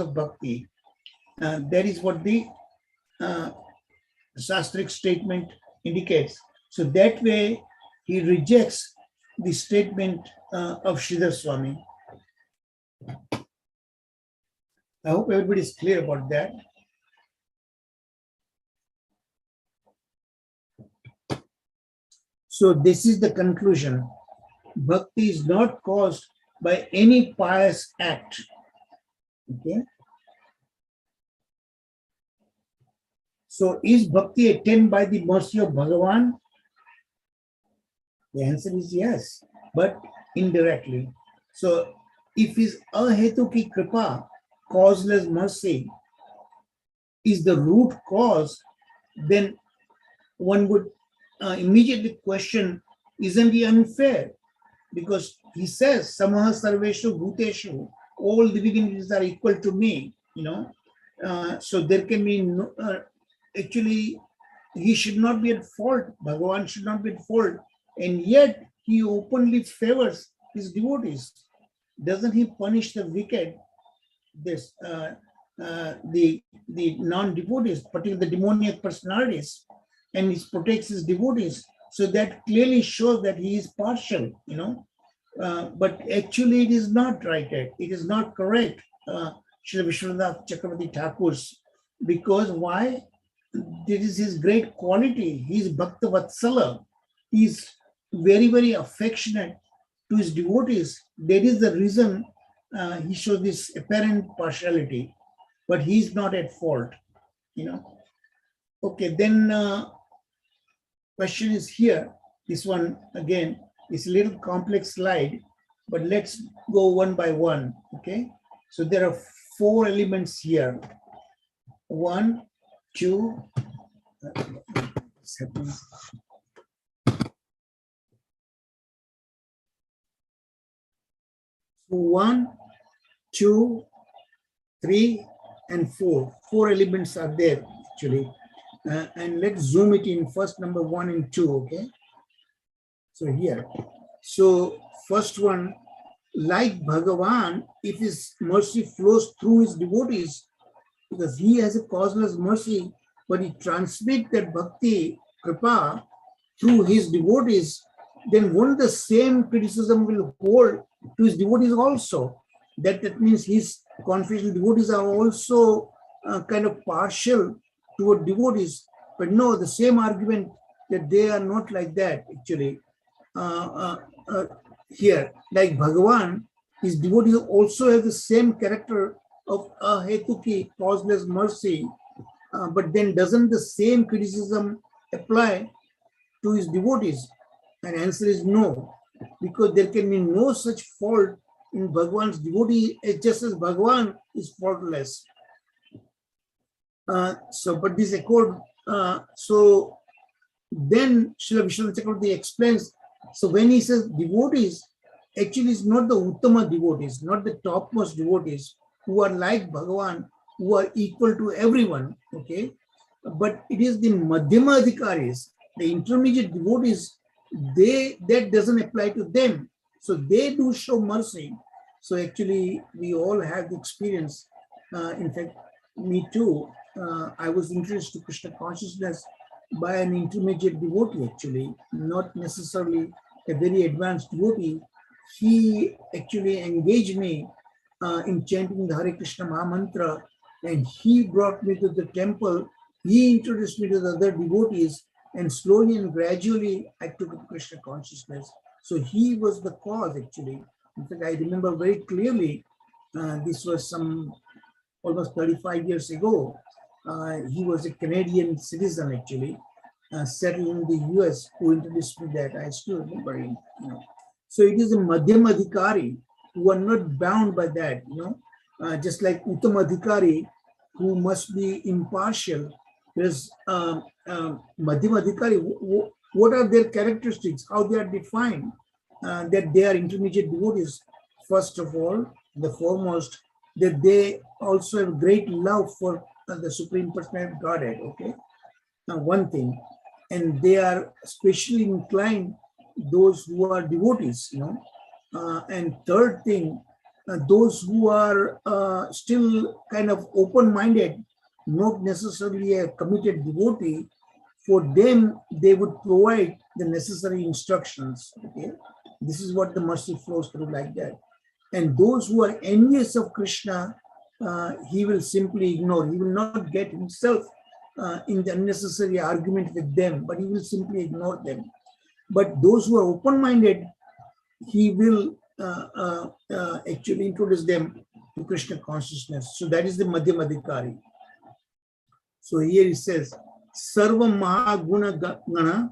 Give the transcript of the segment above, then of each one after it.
of bhakti. That is what the Shastric statement indicates. So that way, he rejects the statement of Sridhar Swami. I hope everybody is clear about that. So this is the conclusion. Bhakti is not caused by any pious act. Okay. So is bhakti attained by the mercy of Bhagavan? The answer is yes, but indirectly. So if his ahetuki kripa, causeless mercy, is the root cause, then one would immediately question, isn't he unfair? Because he says, Samaha Sarveshu Bhuteshu, all living entities are equal to me, so there can be no, actually, he should not be at fault. Bhagavan should not be at fault. And yet, he openly favors his devotees. Doesn't he punish the wicked, the non-devotees, particularly the demoniac personalities, and he protects his devotees? So that clearly shows that he is partial, but actually it is not right. It is not correct, Srila Vishwanath Chakravarti Thakur's, because why? This is his great quality. He is Bhakta Vatsala. He is very, very affectionate to his devotees. That is the reason he shows this apparent partiality, but he is not at fault, Okay, then question is here. This one again is a little complex slide, but let's go one by one. Okay, so there are 4 elements here. 1, 2. What's happening? 1, 2, 3, and 4. 4 elements are there actually. And let's zoom it in first, number 1 and 2, okay? So here, so first one, like Bhagavan, if his mercy flows through his devotees, because he has a causeless mercy, but he transmits that bhakti, kripa, through his devotees, then won't the same criticism will hold to his devotees also? That means his confidential devotees are also kind of partial toward devotees, but no, the same argument that they are not like that actually. Here, like Bhagavan, his devotees also have the same character of ahetuki, causeless mercy, but then doesn't the same criticism apply to his devotees? And answer is no, because there can be no such fault in Bhagavan's devotee, just as Bhagavan is faultless. But this accord, so then Srila Vishwanath Chakravarti explains, so when he says devotees, actually it's not the Uttama devotees, not the topmost devotees who are like Bhagavan, who are equal to everyone, okay? But it is the Madhyama Adhikaris, the intermediate devotees, that doesn't apply to them. So they do show mercy. So actually we all have the experience. In fact, me too. I was introduced to Krishna consciousness by an intermediate devotee actually, not necessarily a very advanced devotee. He actually engaged me in chanting the Hare Krishna Maha Mantra, and he brought me to the temple. He introduced me to the other devotees, and slowly and gradually I took up Krishna consciousness. So he was the cause actually. In fact, I remember very clearly, this was some almost 35 years ago. He was a Canadian citizen actually, settled in the US, who introduced me that. I still remember him. So it is a Madhyam Adhikari who are not bound by that, just like Uttam Adhikari, who must be impartial. There's Madhyam Adhikari, what are their characteristics, how they are defined, that they are intermediate devotees. First of all, the foremost, that they also have great love for the Supreme Personality of Godhead, okay? Now, one thing, and they are especially inclined, those who are devotees, and third thing, those who are still kind of open-minded, not necessarily a committed devotee, for them, they would provide the necessary instructions. Okay, this is what the mercy flows through like that. And those who are envious of Krishna, he will simply ignore. He will not get himself in the unnecessary argument with them, but he will simply ignore them. But those who are open-minded, he will actually introduce them to Krishna consciousness. So that is the Madhyamadhikari. So here he says, Sarva Mahaguna Gana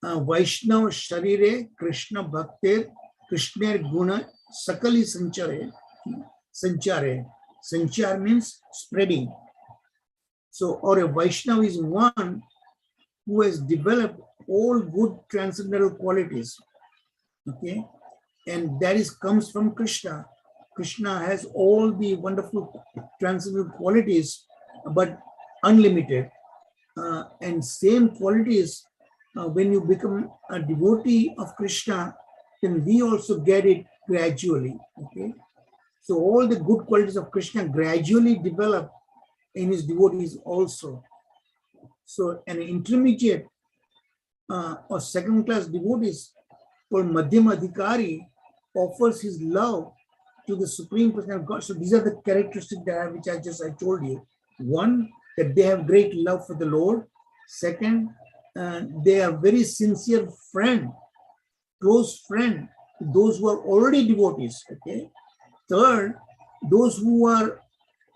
Vaishnav Sharire Krishna Bhaktir Krishner Guna Sakali Sanchare. Sanchar means spreading. So, or a Vaishnava is one who has developed all good transcendental qualities. Okay, and that comes from Krishna. Krishna has all the wonderful transcendental qualities, but unlimited. And same qualities, when you become a devotee of Krishna, then we also get it gradually. Okay, so all the good qualities of Krishna gradually develop in his devotees also. So an intermediate or second-class devotees called Madhyamadhikari offers his love to the Supreme Person of God. So these are the characteristics that which I told you. One, that they have great love for the Lord. Second, they are very sincere friend, close friend to those who are already devotees. Okay. Third, those who are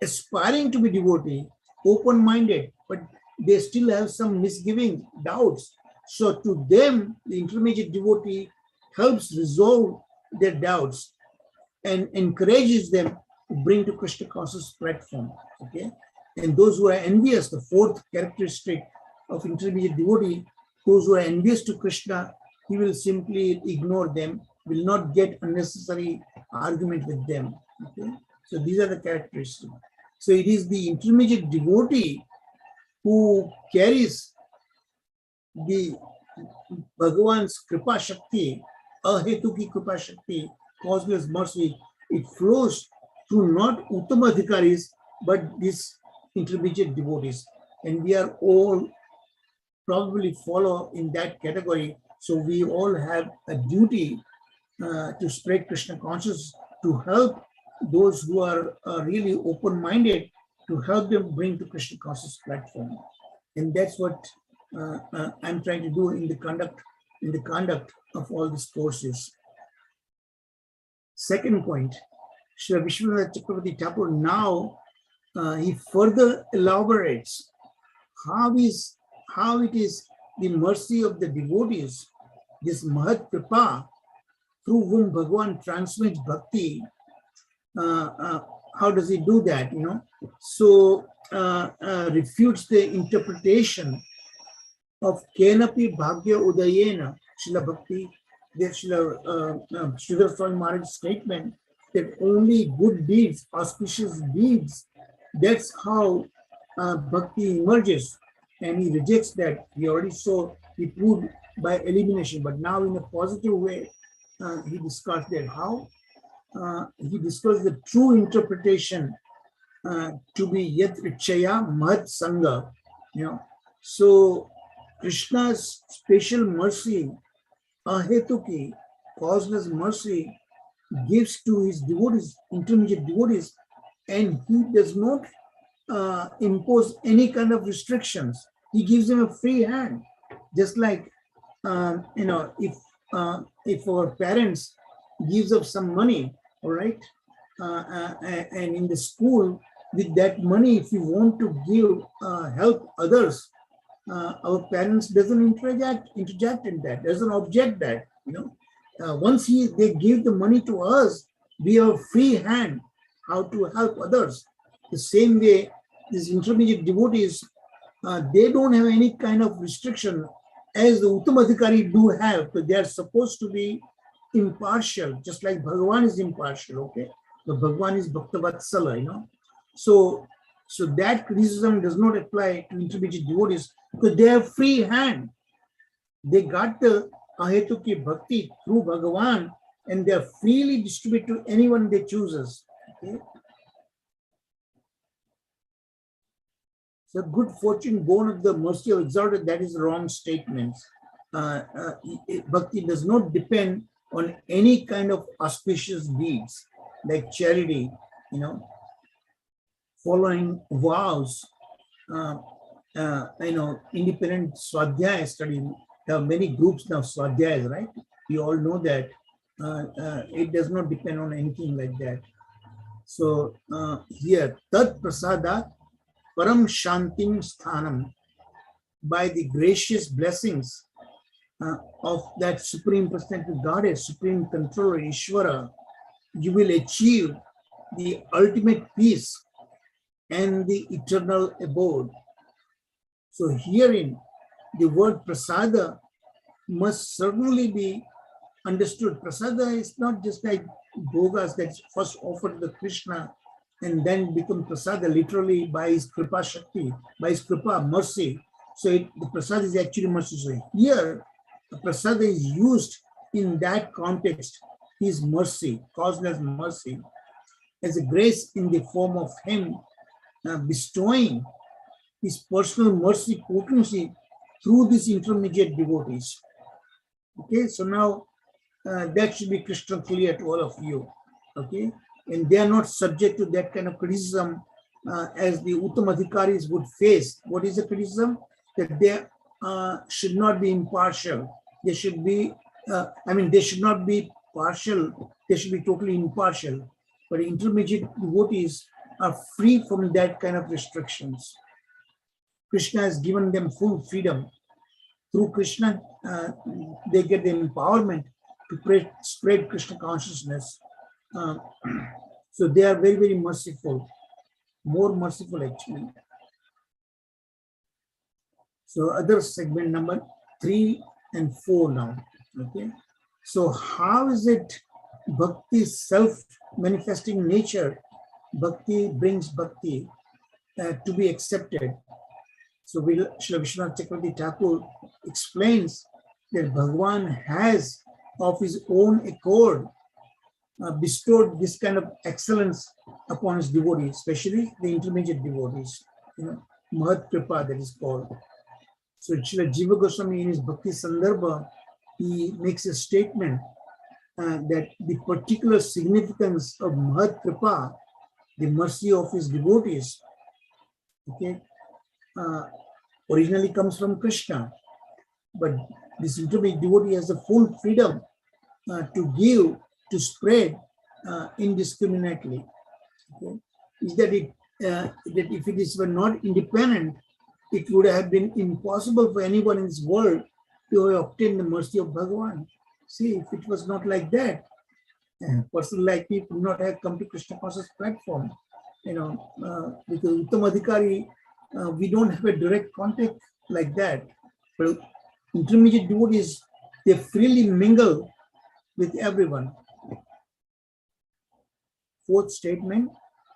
aspiring to be devotee, open-minded, but they still have some misgiving, doubts. So to them, the intermediate devotee helps resolve their doubts and encourages them to bring to Krishna conscious platform. Okay. And those who are envious, the fourth characteristic of intermediate devotee, those who are envious to Krishna, he will simply ignore them, will not get unnecessary argument with them. Okay? So these are the characteristics. So it is the intermediate devotee who carries the Bhagavan's Kripa Shakti, Ahetuki Kripa Shakti, causeless mercy. It flows through not Uttamadhikaris, but these intermediate devotees. And we are all probably follow in that category. So we all have a duty to spread Krishna consciousness, to help those who are really open-minded, to help them bring to Krishna conscious platform. And that's what I'm trying to do in the conduct of all these courses. Second point, Sri Vishwanath Chakravarti Thakur now he further elaborates how it is the mercy of the devotees, this Mahat Kripa, through whom Bhagavan transmits bhakti. How does he do that? So refutes the interpretation of Kenapi Bhagya Udayena, Srila Bhakti, the Sridhar Swami Maharaj's statement that only good deeds, auspicious deeds, that's how bhakti emerges. And he rejects that. He already saw, he proved by elimination, but now in a positive way, he discussed that. How? He discussed the true interpretation to be Yat Richaya Mahat Sangha. So Krishna's special mercy, Ahetuki, causeless mercy, gives to his devotees, intermediate devotees, and he does not impose any kind of restrictions. He gives them a free hand, just like if our parents gives us some money, all right, and in the school, with that money, if you want to give help others, our parents doesn't interject in that, doesn't object that. Once they give the money to us, we have a free hand how to help others. The same way, these intermediate devotees, they don't have any kind of restriction as the Uttamadhikari do have, but they are supposed to be impartial, just like Bhagavan is impartial, okay? The Bhagavan is Bhaktavatsala, So that criticism does not apply to intermediate devotees because they have free hand. They got the Ahetuki Bhakti through Bhagavan, and they are freely distributed to anyone they chooses. Okay? So good fortune born of the mercy of exalted, that is wrong statement. Bhakti does not depend on any kind of auspicious deeds like charity, following vows, independent swadhyaya study. There are many groups now, swadhyayas, right? We all know that. It does not depend on anything like that. So here, tat prasada param shantim sthanam, by the gracious blessings of that Supreme Personality Goddess, Supreme Controller, Ishvara, you will achieve the ultimate peace and the eternal abode. So herein, the word prasada must certainly be understood. Prasada is not just like bhogas that's first offered to Krishna and then become prasada literally by his kripa shakti, by his kripa, mercy. So the prasada is actually mercy. So here, the prasada is used in that context, his mercy, causeless mercy, as a grace in the form of him bestowing his personal mercy potency through these intermediate devotees. Okay, so now that should be crystal clear to all of you. Okay, and they are not subject to that kind of criticism as the Uttamadhikaris would face. What is the criticism? That they should not be impartial. They should be, they should not be partial. They should be totally impartial. But intermediate devotees are free from that kind of restrictions. Krishna has given them full freedom. Through Krishna, they get the empowerment to spread Krishna consciousness. So they are very, very merciful, more merciful actually. So other segment number 3 and 4 now. Okay. So how is it Bhakti's self-manifesting nature? Bhakti brings Bhakti to be accepted. So Srila Vishwanath Chakravarti Thakur explains that Bhagavan has of his own accord bestowed this kind of excellence upon his devotees, especially the intermediate devotees, Mahat Kripa, that is called. So Srila Jiva Goswami in his Bhakti Sandarbha, he makes a statement that the particular significance of Mahat Kripa, the mercy of his devotees, okay, originally comes from Krishna, but this intermediate devotee has the full freedom to give, to spread indiscriminately. Okay? Is that that if it were not independent, it would have been impossible for anyone in this world to obtain the mercy of Bhagavan. See, if it was not like that, a person like me would not have come to Krishna conscious platform. Because Uttamadhikari, we don't have a direct contact like that. But intermediate devotees, they freely mingle with everyone. Fourth statement,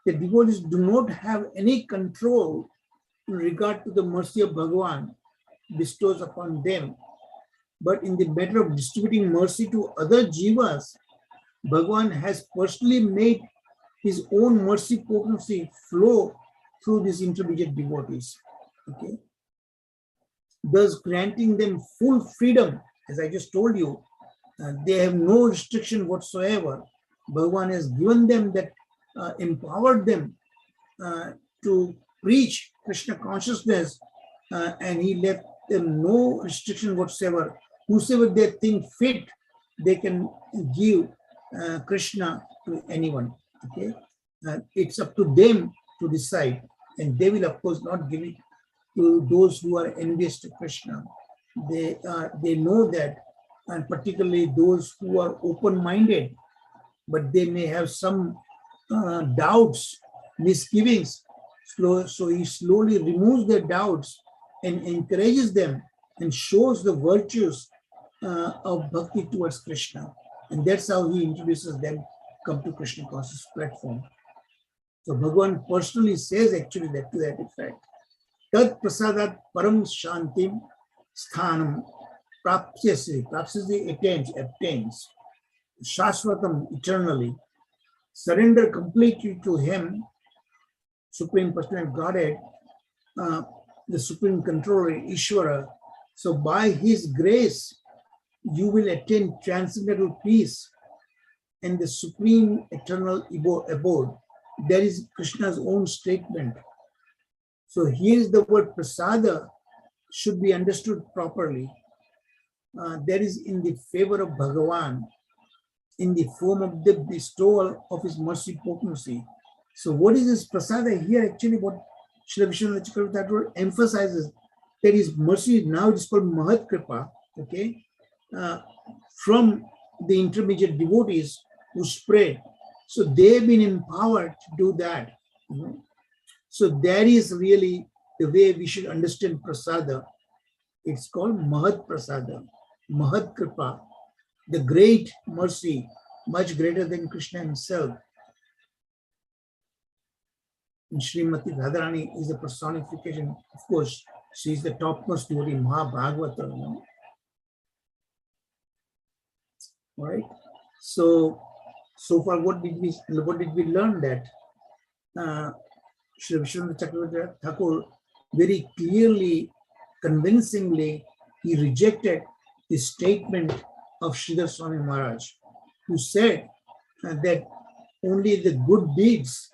the devotees do not have any control in regard to the mercy of Bhagavan bestows upon them. But in the matter of distributing mercy to other jivas, Bhagavan has personally made his own mercy potency flow through these intermediate devotees. Okay, thus granting them full freedom. As I just told you, they have no restriction whatsoever. Bhagavan has given them that, empowered them to preach Krishna consciousness, and he left them no restriction whatsoever. Whosoever they think fit, they can give Krishna to anyone. Okay, it's up to them to decide, and they will of course not give it to those who are envious to Krishna. They know that, and particularly those who are open-minded, but they may have some doubts, misgivings. So he slowly removes their doubts and encourages them and shows the virtues of bhakti towards Krishna. And that's how he introduces them come to Krishna conscious platform. So Bhagavan personally says actually that to that effect. Tat prasadat param shantim sthanam prapsyasi. Prapsyasi obtains. Shashvatam, eternally. Surrender completely to Him, Supreme Personal Godhead, uh, the Supreme Controller, Ishvara. So by His grace, you will attain transcendental peace and the supreme eternal abode. That is Krishna's own statement. So here is the word prasada should be understood properly. That is in the favor of Bhagavan, in the form of the bestowal of his mercy potency. So what is this prasada here? Actually, what Srila Vishwanath Chakravarti Thakur emphasizes, that is mercy, now it is called Mahat Kripa, okay, from the intermediate devotees who spread. So they've been empowered to do that. So that is really the way we should understand prasada. It's called Mahat Prasada, Mahat Kripa, the great mercy, much greater than Krishna himself. And Srimati Radharani is the personification. Of course, she is the topmost devotee, Mahabhagavata. All right. So far, what did we learn? That Sri Vishwanath Chakravarti Thakur very clearly, convincingly, he rejected the statement of Sridhar Swami Maharaj, who said that only the good deeds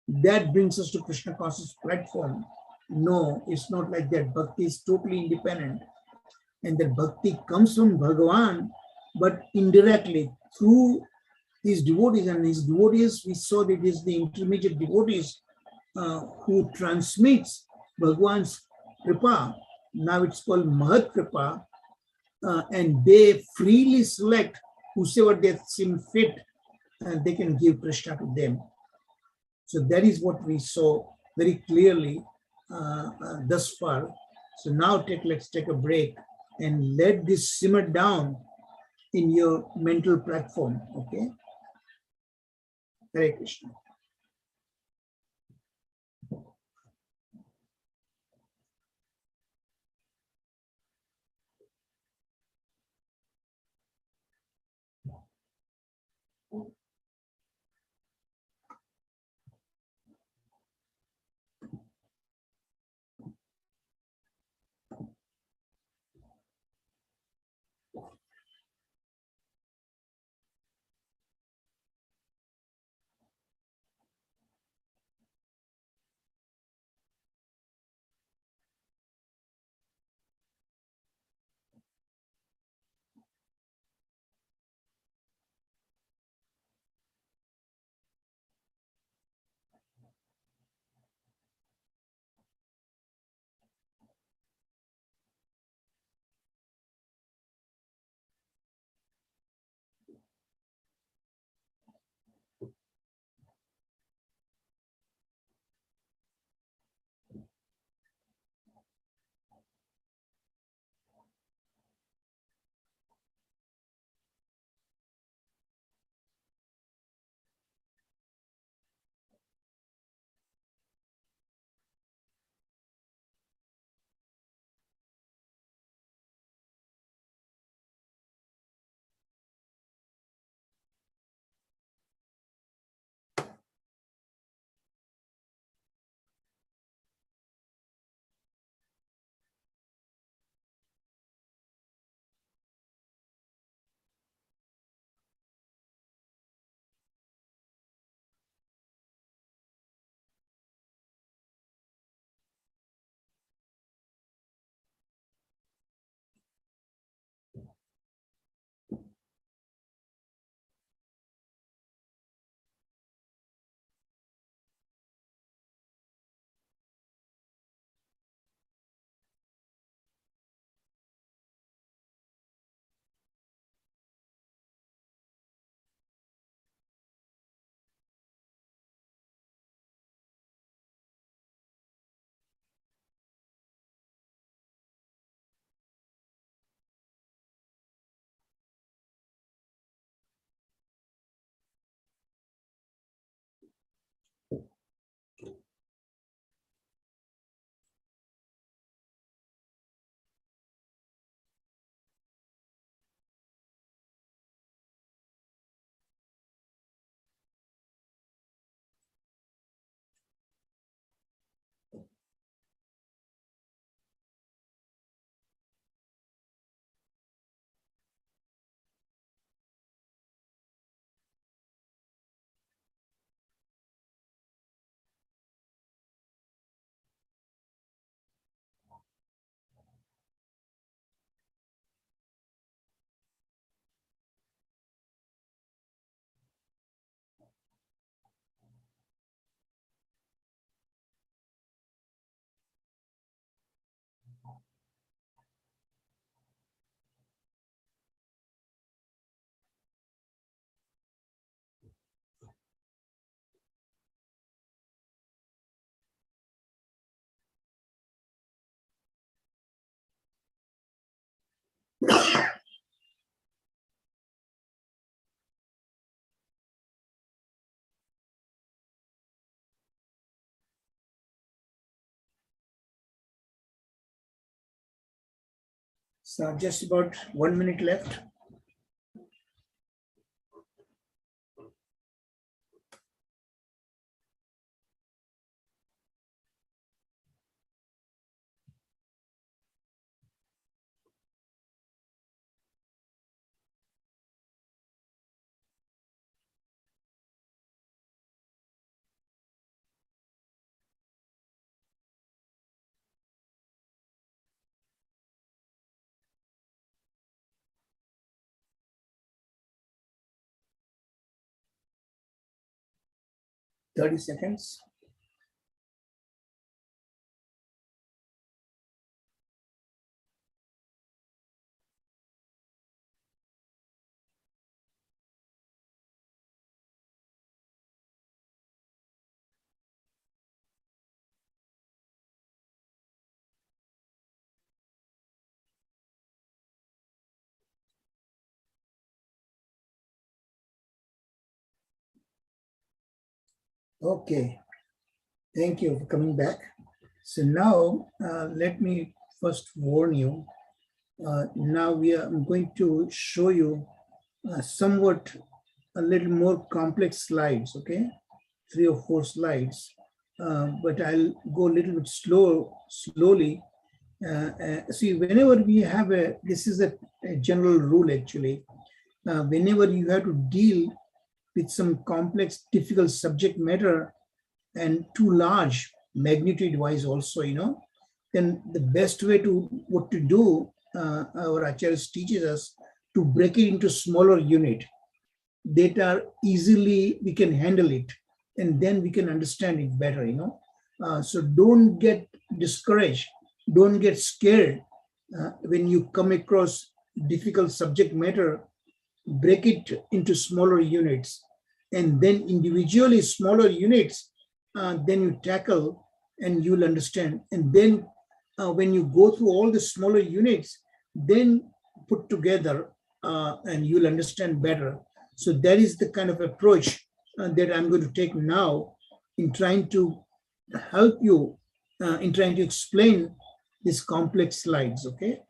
that brings us to Krishna conscious platform. No, it's not like that. Bhakti is totally independent, and that bhakti comes from Bhagavan, but indirectly through his devotees. And his devotees, we saw that it is the intermediate devotees who transmits Bhagavan's kripa. Now it's called Mahat Kripa, and they freely select whosoever they seem fit, and they can give Krishna to them. So that is what we saw very clearly thus far. So now let's take a break and let this simmer down in your mental platform. Okay. Hare Krishna. So just about 1 minute left. $30. Okay, thank you for coming back. So now let me first warn you. Now I'm going to show you somewhat a little more complex slides, okay? 3 or 4 slides, but I'll go a little bit slowly. See, whenever we have this is a general rule actually. Whenever you have to deal with some complex, difficult subject matter and too large magnitude-wise also, then the best way what to do, our acharyas teaches us to break it into smaller unit that are easily, we can handle it, and then we can understand it better, So don't get discouraged, don't get scared when you come across difficult subject matter. Break it into smaller units, and then individually smaller units, then you tackle and you'll understand. And then when you go through all the smaller units, then put together and you'll understand better. So that is the kind of approach that I'm going to take now in trying to help you, in trying to explain these complex slides, okay?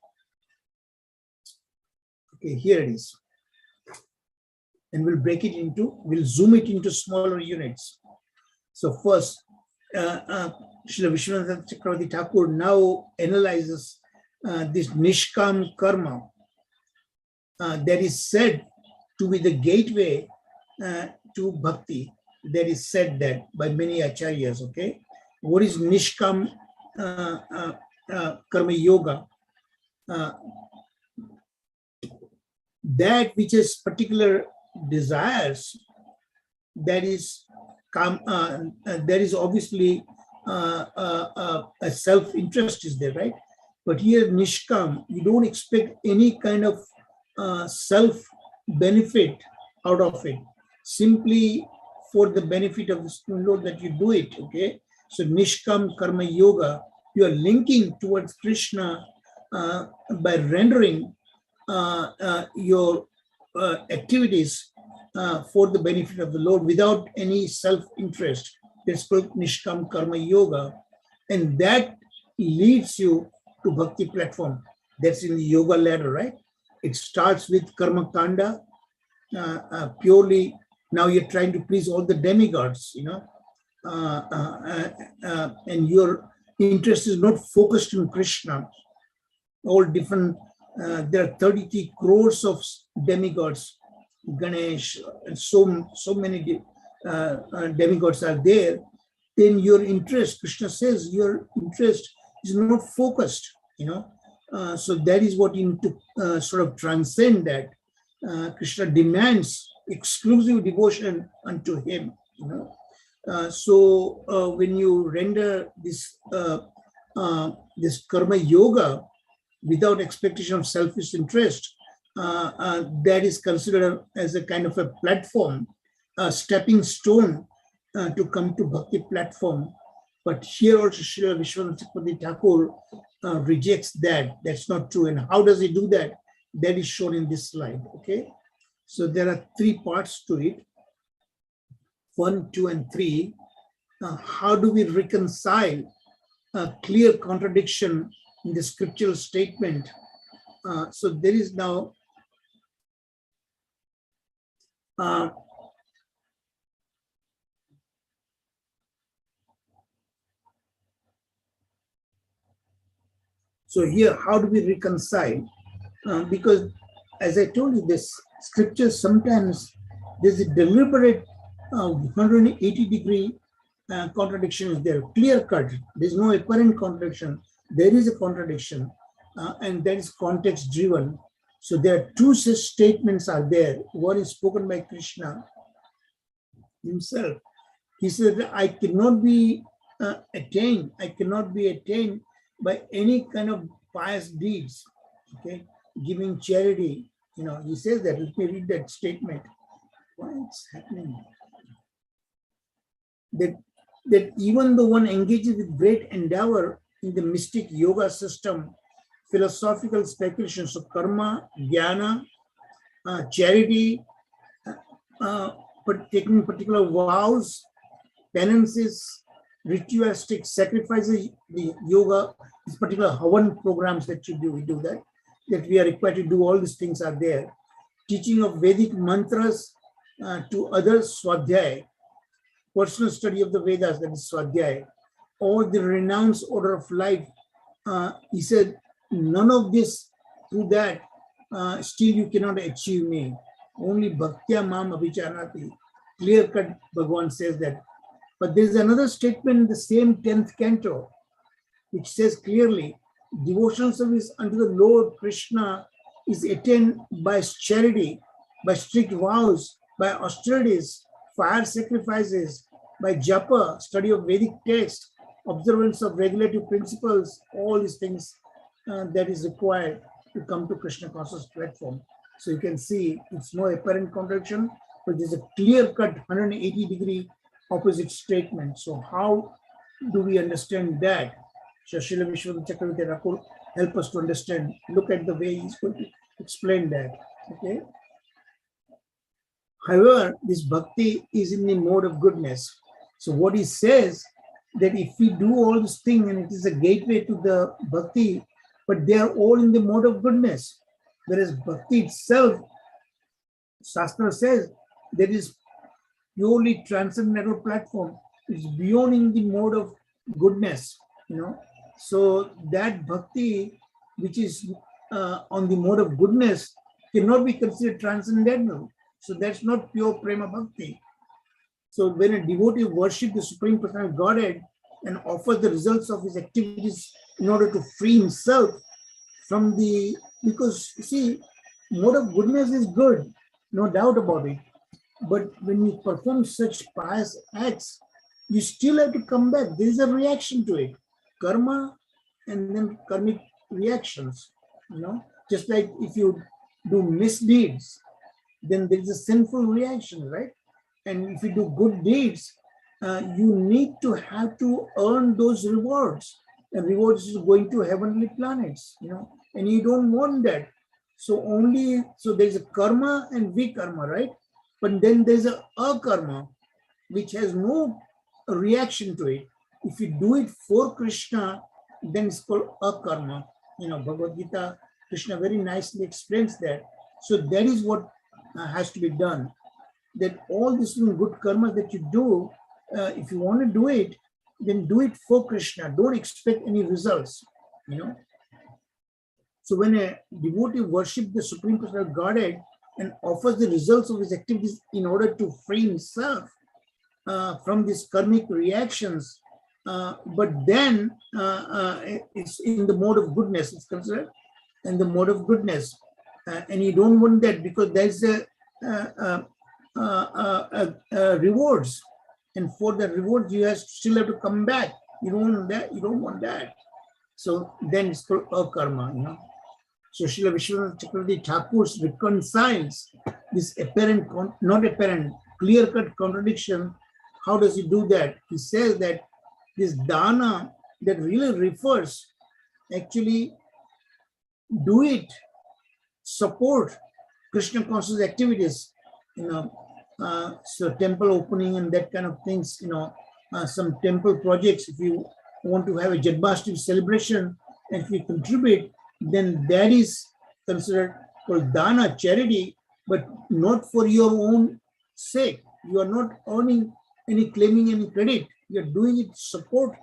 Okay, here it is. And we'll zoom it into smaller units. So first, Srila Vishwanath Chakravarti Thakur now analyzes this Nishkam Karma that is said to be the gateway to Bhakti. That is said that by many acharyas, okay? What is Nishkam Karma Yoga? That which has particular desires, that is obviously a self-interest is there, right? But here Nishkam, you don't expect any kind of self-benefit out of it, simply for the benefit of the Lord that you do it, okay? So Nishkam Karma Yoga, you are linking towards Krishna by rendering your activities for the benefit of the Lord without any self-interest. That's called Nishkam Karma Yoga. And that leads you to Bhakti platform. That's in the yoga ladder, right? It starts with Karma Kanda, purely, now you're trying to please all the demigods, and your interest is not focused on Krishna. All different, there are 33 crores of demigods, Ganesh, and so many demigods are there. Then your interest, Krishna says, your interest is not focused, so that is what you need to sort of transcend that. Krishna demands exclusive devotion unto him, so when you render this this karma yoga without expectation of selfish interest, that is considered as a kind of a platform, a stepping stone to come to Bhakti platform. But here also Srila Vishwanath Chakravarti Thakur rejects that. That's not true. And how does he do that? That is shown in this slide, okay? So there are 3 parts to it, 1, 2, and 3. How do we reconcile a clear contradiction in the scriptural statement So there is now so here, how do we reconcile? Because as I told you, this scripture sometimes there's a deliberate 180-degree contradiction is there, clear cut. There's no apparent contradiction. There is a contradiction, and that is context driven. So there are two such statements are there. One is spoken by Krishna himself. He said, I cannot be attained. I cannot be attained by any kind of pious deeds. Okay, giving charity. He says that. Let me read that statement. Why it's happening? That even though one engages with great endeavor in the mystic yoga system, philosophical speculations of karma, jnana, charity, but taking particular vows, penances, ritualistic sacrifices, the yoga, these particular havan programs that you do, we do that we are required to do, all these things are there. Teaching of Vedic mantras to others, swadhyay, personal study of the Vedas, that is swadhyay, or the renounced order of life. He said, none of this, through that, still you cannot achieve me. Only bhaktya mam abhichanati. Clear cut, Bhagavan says that. But there is another statement in the same 10th canto, which says clearly, devotional service unto the Lord Krishna is attained by charity, by strict vows, by austerities, fire sacrifices, by japa, study of Vedic text, observance of regulative principles, all these things that is required to come to Krishna conscious platform. So you can see it's no apparent contradiction, but there's a clear-cut 180-degree opposite statement. So how do we understand that? Srila Vishwanath Chakravarti Thakur help us to understand. Look at the way he's going to explain that. Okay. However, this bhakti is in the mode of goodness. So what he says, that if we do all this thing and it is a gateway to the bhakti, but they are all in the mode of goodness. Whereas bhakti itself, Shastra says, that is purely transcendental platform. It's beyond in the mode of goodness, So that bhakti, which is on the mode of goodness, cannot be considered transcendental. So that's not pure prema bhakti. So when a devotee worships the Supreme Personality of Godhead and offers the results of his activities in order to free himself from because you see, mode of goodness is good, no doubt about it. But when you perform such pious acts, you still have to come back. There is a reaction to it. Karma and then karmic reactions, just like if you do misdeeds, then there is a sinful reaction, right? And if you do good deeds, you need to have to earn those rewards. And rewards is going to heavenly planets, and you don't want that. So there's a karma and vikarma, right? But then there's a akarma, which has no reaction to it. If you do it for Krishna, then it's called akarma. Bhagavad Gita, Krishna very nicely explains that. So that is what has to be done. That all this good karma that you do, if you want to do it, then do it for Krishna. Don't expect any results, So when a devotee worships the Supreme Personality of Godhead and offers the results of his activities in order to free himself from these karmic reactions, but then it's in the mode of goodness, it's considered in the mode of goodness. And you don't want that because there's rewards. And for the rewards, you still have to come back. You don't want that. You don't want that. So then it's called akarma, So Srila Vishwanath Chakravarti Thakur reconciles this not apparent, clear-cut contradiction. How does he do that? He says that this dana that really refers, actually do it, support Krishna conscious activities, so temple opening and that kind of things, some temple projects. If you want to have a Janmashtami celebration and if you contribute, then that is considered called dana, charity, but not for your own sake. You are not earning any, claiming any credit. You are doing it to support,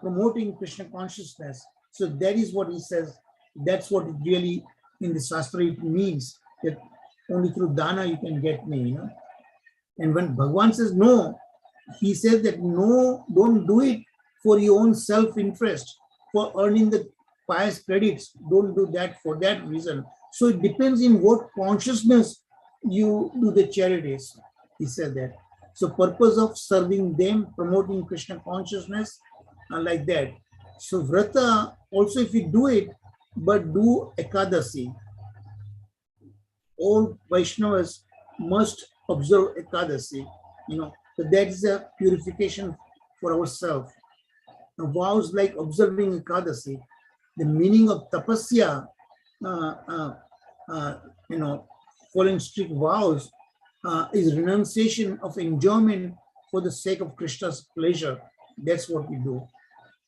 promoting Krishna consciousness. So that is what he says. That's what it really in the Shastra it means, that only through dana you can get me, And when Bhagavan says no, he says that no, don't do it for your own self-interest, for earning the pious credits. Don't do that for that reason. So it depends in what consciousness you do the charities. He said that. So purpose of serving them, promoting Krishna consciousness, like that. So vrata, also if you do it, but do Ekadasi. All Vaishnavas must observe Ekadasi, So that is a purification for ourselves. Now, vows like observing Ekadasi, the meaning of tapasya, following strict vows, is renunciation of enjoyment for the sake of Krishna's pleasure. That's what we do.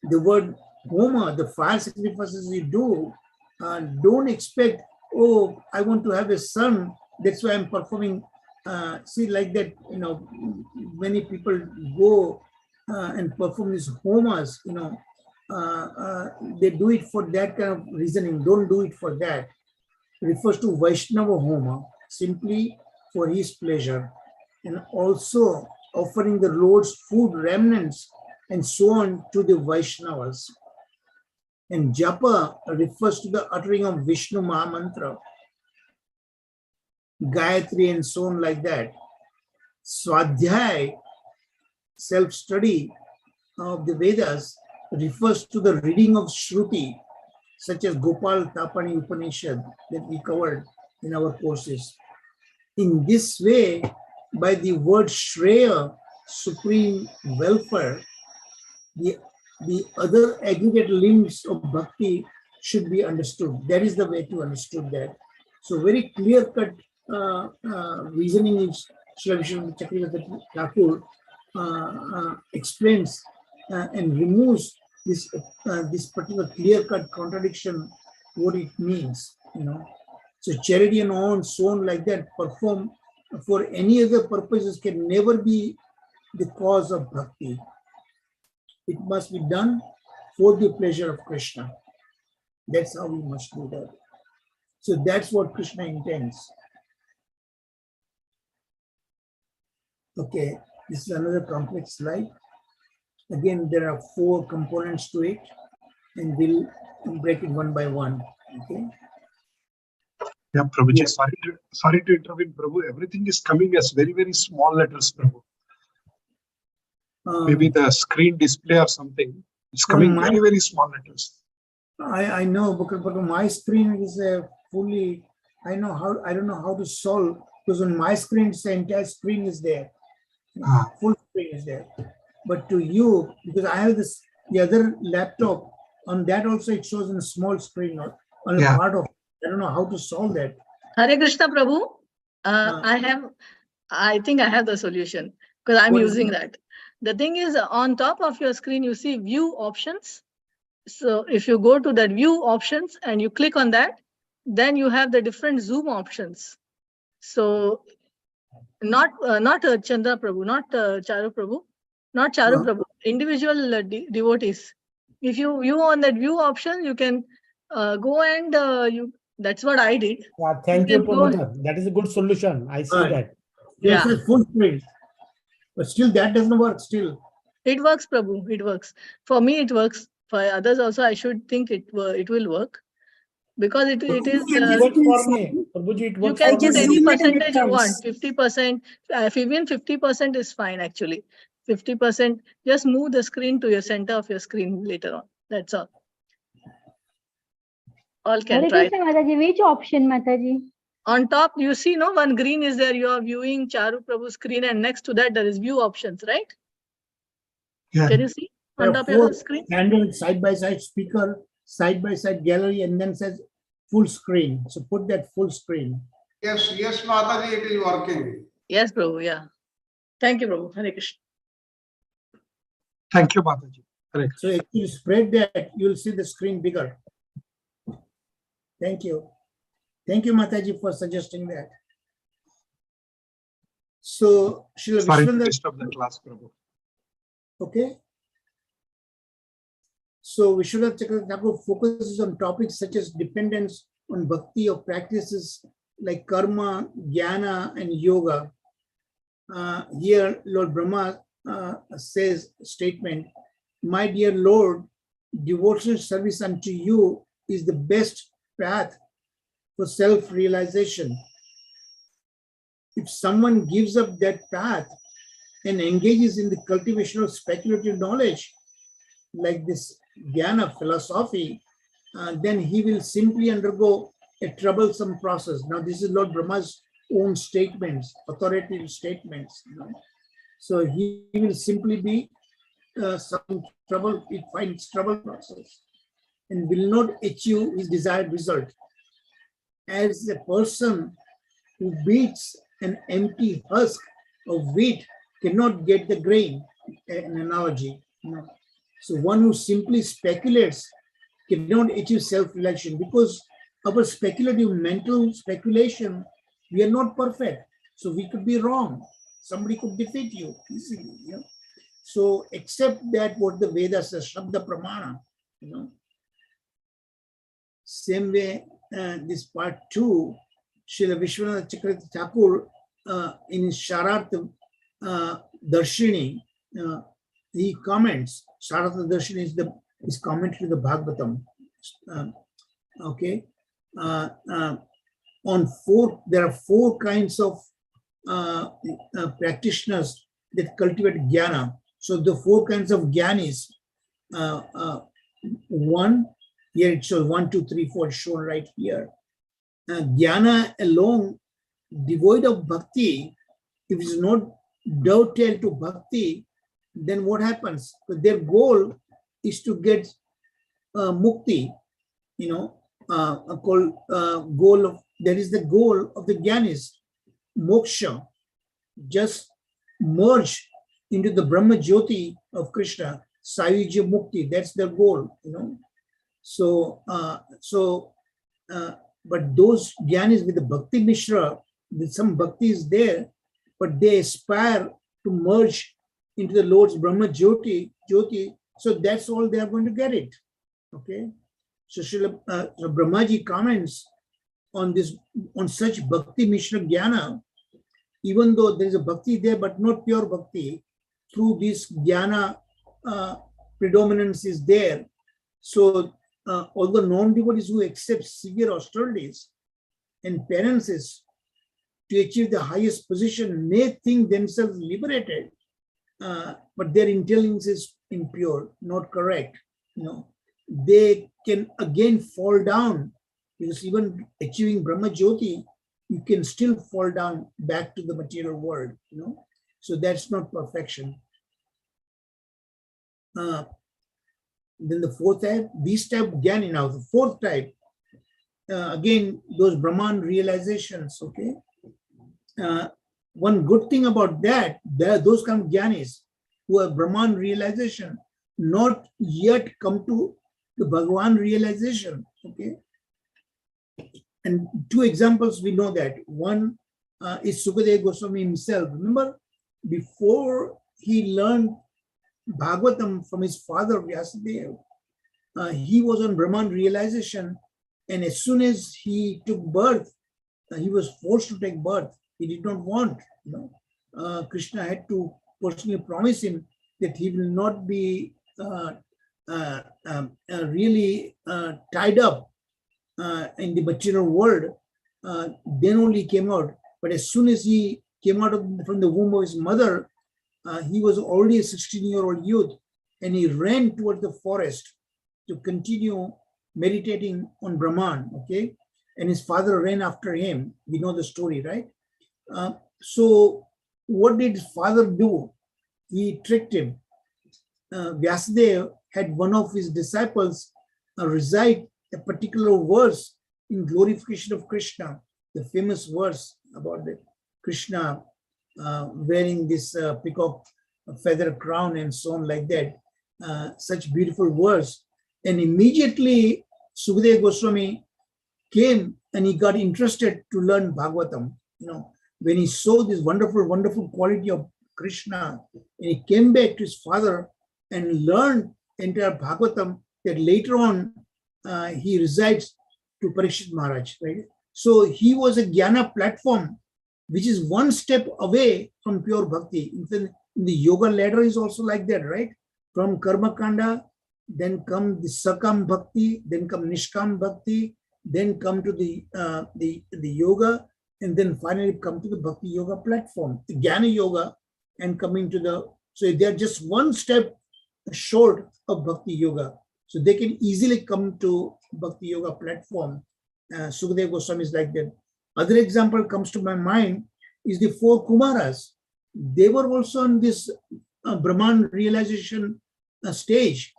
The word homa, the fire sacrifices we do, don't expect, oh, I want to have a son, that's why I'm performing. See, like that, many people go and perform these homas, they do it for that kind of reasoning. Don't do it for that. It refers to Vaishnava homa, simply for his pleasure, and also offering the Lord's food remnants and so on to the Vaishnavas. And japa refers to the uttering of Vishnu Mahamantra, Gayatri and so on, like that. Swadhyay, self-study of the Vedas, refers to the reading of Shruti, such as Gopal Tapani Upanishad that we covered in our courses. In this way, by the word Shreya, supreme welfare, the other aggregate limbs of bhakti should be understood. That is the way to understood that. So very clear-cut reasoning is Srila Vishnu Chakravarti Thakur explains and removes this particular clear-cut contradiction, what it means, So charity and on, so on, like that, perform for any other purposes can never be the cause of bhakti. It must be done for the pleasure of Krishna. That's how we must do that. So that's what Krishna intends. Okay, this is another complex slide. Again, there are 4 components to it, and we'll break it one by one. Okay. Yeah, Prabhuji, yes. Sorry to intervene, Prabhu. Everything is coming as very, very small letters, Prabhu. Maybe the screen display or something. It's coming very, very small letters. I know, but my screen is fully. I don't know how to solve, because on my screen, the entire screen is there. Full screen is there. But to you, because I have the other laptop, on that also it shows in a small screen on a part of. I don't know how to solve that. Hare Krishna, Prabhu. I think I have the solution, because I'm using that. The thing is, on top of your screen, you see view options. So if you go to that view options and you click on that, then you have the different zoom options. So not Chandra Prabhu, not Charu Prabhu, not Charu Prabhu, individual devotees. If you view on that view option, you can go and that's what I did. Yeah, thank you, Prabhu. That is a good solution. I see that. Yes, it's full screen. But still, that doesn't work still. It works, Prabhu. It works. For me, it works. For others also, I should think it will work. Because it is... It works for me. Prabhuji, it works you can put any percentage you want. 50%. Even 50% is fine, actually. 50%. Just move the screen to your center of your screen later on. That's all. All can try. Mataji, which option, Mataji? On top, you see, no, one green is there. You are viewing Charu Prabhu's screen, and next to that, there is view options, right? Yeah. Can you see on top of your screen? Handle side-by-side speaker, side-by-side gallery, and then says full screen. So put that full screen. Yes, Mataji, it is working. Yes, Prabhu, yeah. Thank you, Prabhu. Hare Krishna. Thank you, Mataji. So if you spread that, you'll see the screen bigger. Thank you. Thank you, Mataji, for suggesting that. So, Srila Sorry to Vishwanath, disturb the class, Prabhu. okay. So, Vishwanath Chakravarti Thakur focuses on topics such as dependence on bhakti or practices like karma, jnana, and yoga. Here, Lord Brahma says statement, "My dear Lord, devotional service unto you is the best path for self-realization. If someone gives up that path and engages in the cultivation of speculative knowledge, like this jnana philosophy, then he will simply undergo a troublesome process." Now, this is Lord Brahma's own statements, authoritative statements. So he will simply be some trouble, it finds trouble process and will not achieve his desired result. As a person who beats an empty husk of wheat cannot get the grain, an analogy. So one who simply speculates cannot achieve self-realization, because our speculative mental speculation, we are not perfect. So we could be wrong. Somebody could defeat you easily. So accept that what the Vedas says, Shabda Pramana. Same way, this part 2, Srila Vishwanath Chakravarti Thakur, in his Sharartha Darshini, he comments. Sharartha Darshini is his commentary to the Bhagavatam. Okay, there are 4 kinds of practitioners that cultivate jnana. So the 4 kinds of jnanis, 1, here it shows 1, 2, 3, 4 shown right here. Jnana alone, devoid of bhakti, if it is not dovetailed to bhakti, then what happens? Their goal is to get mukti, goal of, that is the goal of the jnanis, moksha, just merge into the Brahma Jyoti of Krishna, Sayujya Mukti, that's their goal, So, but those jnanis with the bhakti mishra, with some bhakti is there, but they aspire to merge into the Lord's Brahma Jyoti, so that's all they are going to get it. Okay, so Srila Brahmaji comments on this, on such bhakti mishra jnana, even though there is a bhakti there, but not pure bhakti, through this jnana predominance is there. So all the non-devotees who accept severe austerities and penances to achieve the highest position may think themselves liberated, but their intelligence is impure, not correct. They can again fall down, because even achieving Brahma Jyoti, you can still fall down back to the material world. So that's not perfection. Then the 4th type, these type of jnani. Now the 4th type, again, those Brahman realizations. Okay, one good thing about that, those kind of jnanis who have Brahman realization, not yet come to the Bhagavan realization. Okay, and 2 examples we know that. One is Sukadeva Goswami himself. Remember, before he learned Bhagavatam from his father Vyasadeva, he was on Brahman realization, and as soon as he took birth, he was forced to take birth. He did not want. Krishna had to personally promise him that he will not be really tied up in the material world. Then only he came out. But as soon as he came out from the womb of his mother, he was already a 16-year-old youth, and he ran towards the forest to continue meditating on Brahman. Okay, and his father ran after him. We know the story, right? So what did his father do? He tricked him. Vyasadeva had one of his disciples recite a particular verse in glorification of Krishna, the famous verse about the Krishna wearing this peacock feather crown and so on like that. Such beautiful verse. And immediately Sukadeva Goswami came and he got interested to learn Bhagavatam. When he saw this wonderful, wonderful quality of Krishna, and he came back to his father and learned entire Bhagavatam, that later on he resides to Parikshit Maharaj, right? So he was a Jnana platform, which is one step away from pure bhakti. In the yoga ladder is also like that, right? From Karma Kanda, then come the Sakam Bhakti, then come Nishkam Bhakti, then come to the yoga, and then finally come to the Bhakti Yoga platform, the Jnana Yoga, and coming to so they're just one step short of Bhakti Yoga. So they can easily come to Bhakti Yoga platform. Sukadeva Goswami is like that. Other example comes to my mind is the 4 Kumaras. They were also on this Brahman realization stage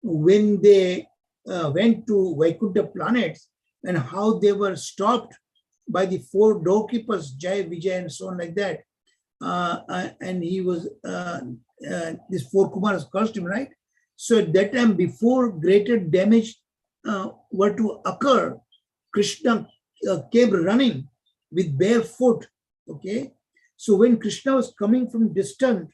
when they went to Vaikuntha planets, and how they were stopped by the 4 doorkeepers, Jai, Vijay, and so on like that. And he was, these 4 Kumaras cursed him, right? So at that time, before greater damage were to occur, Krishna came running with bare foot, okay? So when Krishna was coming from distant,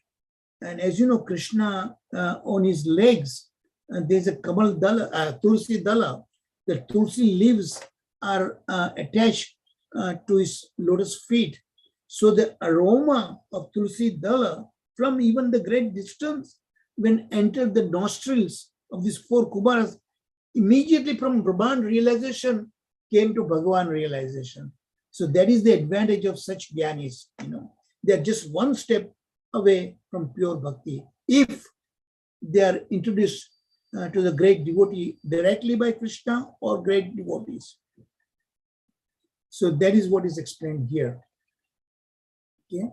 and as you know, Krishna on his legs, there's a Kamal Dala, Tulsi Dala. The Tulsi leaves are attached to his lotus feet. So the aroma of Tulsi Dala from even the great distance, when entered the nostrils of these 4 Kumaras, immediately from Brahman realization came to Bhagavan realization. So that is the advantage of such jnanis. They're just one step away from pure bhakti if they are introduced to the great devotee directly by Krishna or great devotees. So that is what is explained here. Okay,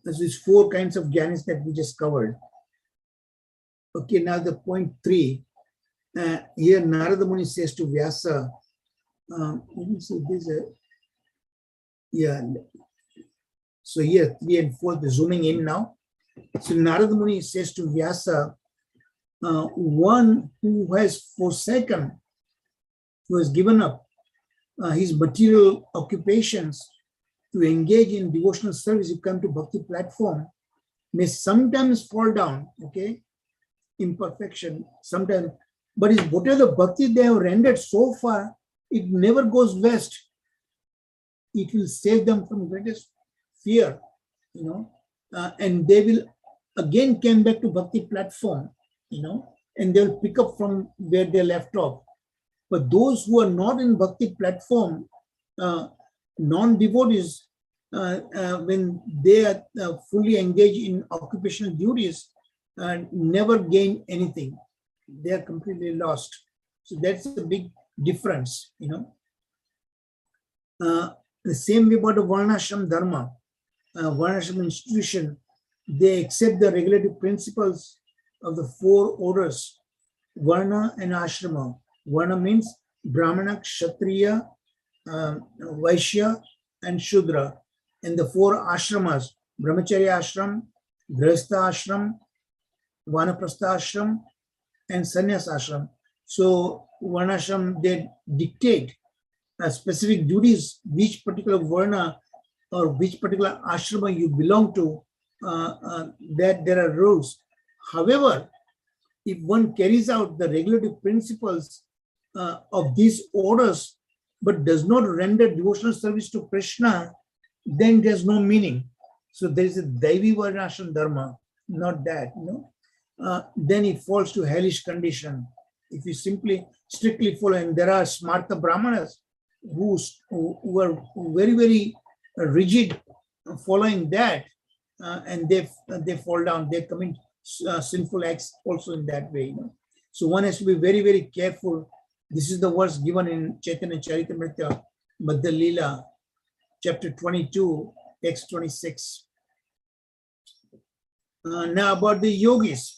this is 4 kinds of jnanis that we just covered. Okay, now the point 3. Here Narada Muni says to Vyasa, let me see this. Yeah. So here 3 and 4, the zooming in now. So Narada Muni says to Vyasa, one who has forsaken, who has given up his material occupations to engage in devotional service, you come to Bhakti platform, may sometimes fall down, okay? Imperfection, sometimes, but is whatever the bhakti they have rendered so far, it never goes west. It will save them from greatest fear, and they will again come back to Bhakti platform, and they'll pick up from where they left off. But those who are not in Bhakti platform, non-devotees, when they are fully engaged in occupational duties, never gain anything. They are completely lost. So that's a big difference, The same way about the Varnashram Dharma, Varnashram institution, they accept the regulative principles of the 4 orders, Varna and Ashrama. Varna means Brahmana, Kshatriya, Vaishya, and Shudra. And the 4 ashramas, Brahmacharya ashram, Grihastha ashram, Vanaprastha ashram, and Sannyas ashram. So Varnashram, they dictate specific duties, which particular Varna or which particular ashrama you belong to, that there are rules. However, if one carries out the regulative principles of these orders, but does not render devotional service to Krishna, then there's no meaning. So there is a Daivi Varnashram Dharma, not that, then it falls to hellish condition. If you strictly follow, and there are Smarta Brahmanas who are very, very rigid following that, and they fall down, they commit sinful acts also in that way. So one has to be very, very careful. This is the verse given in Chaitanya Charitamrita, Madhya Leela, chapter 22, text 26. Now about the yogis.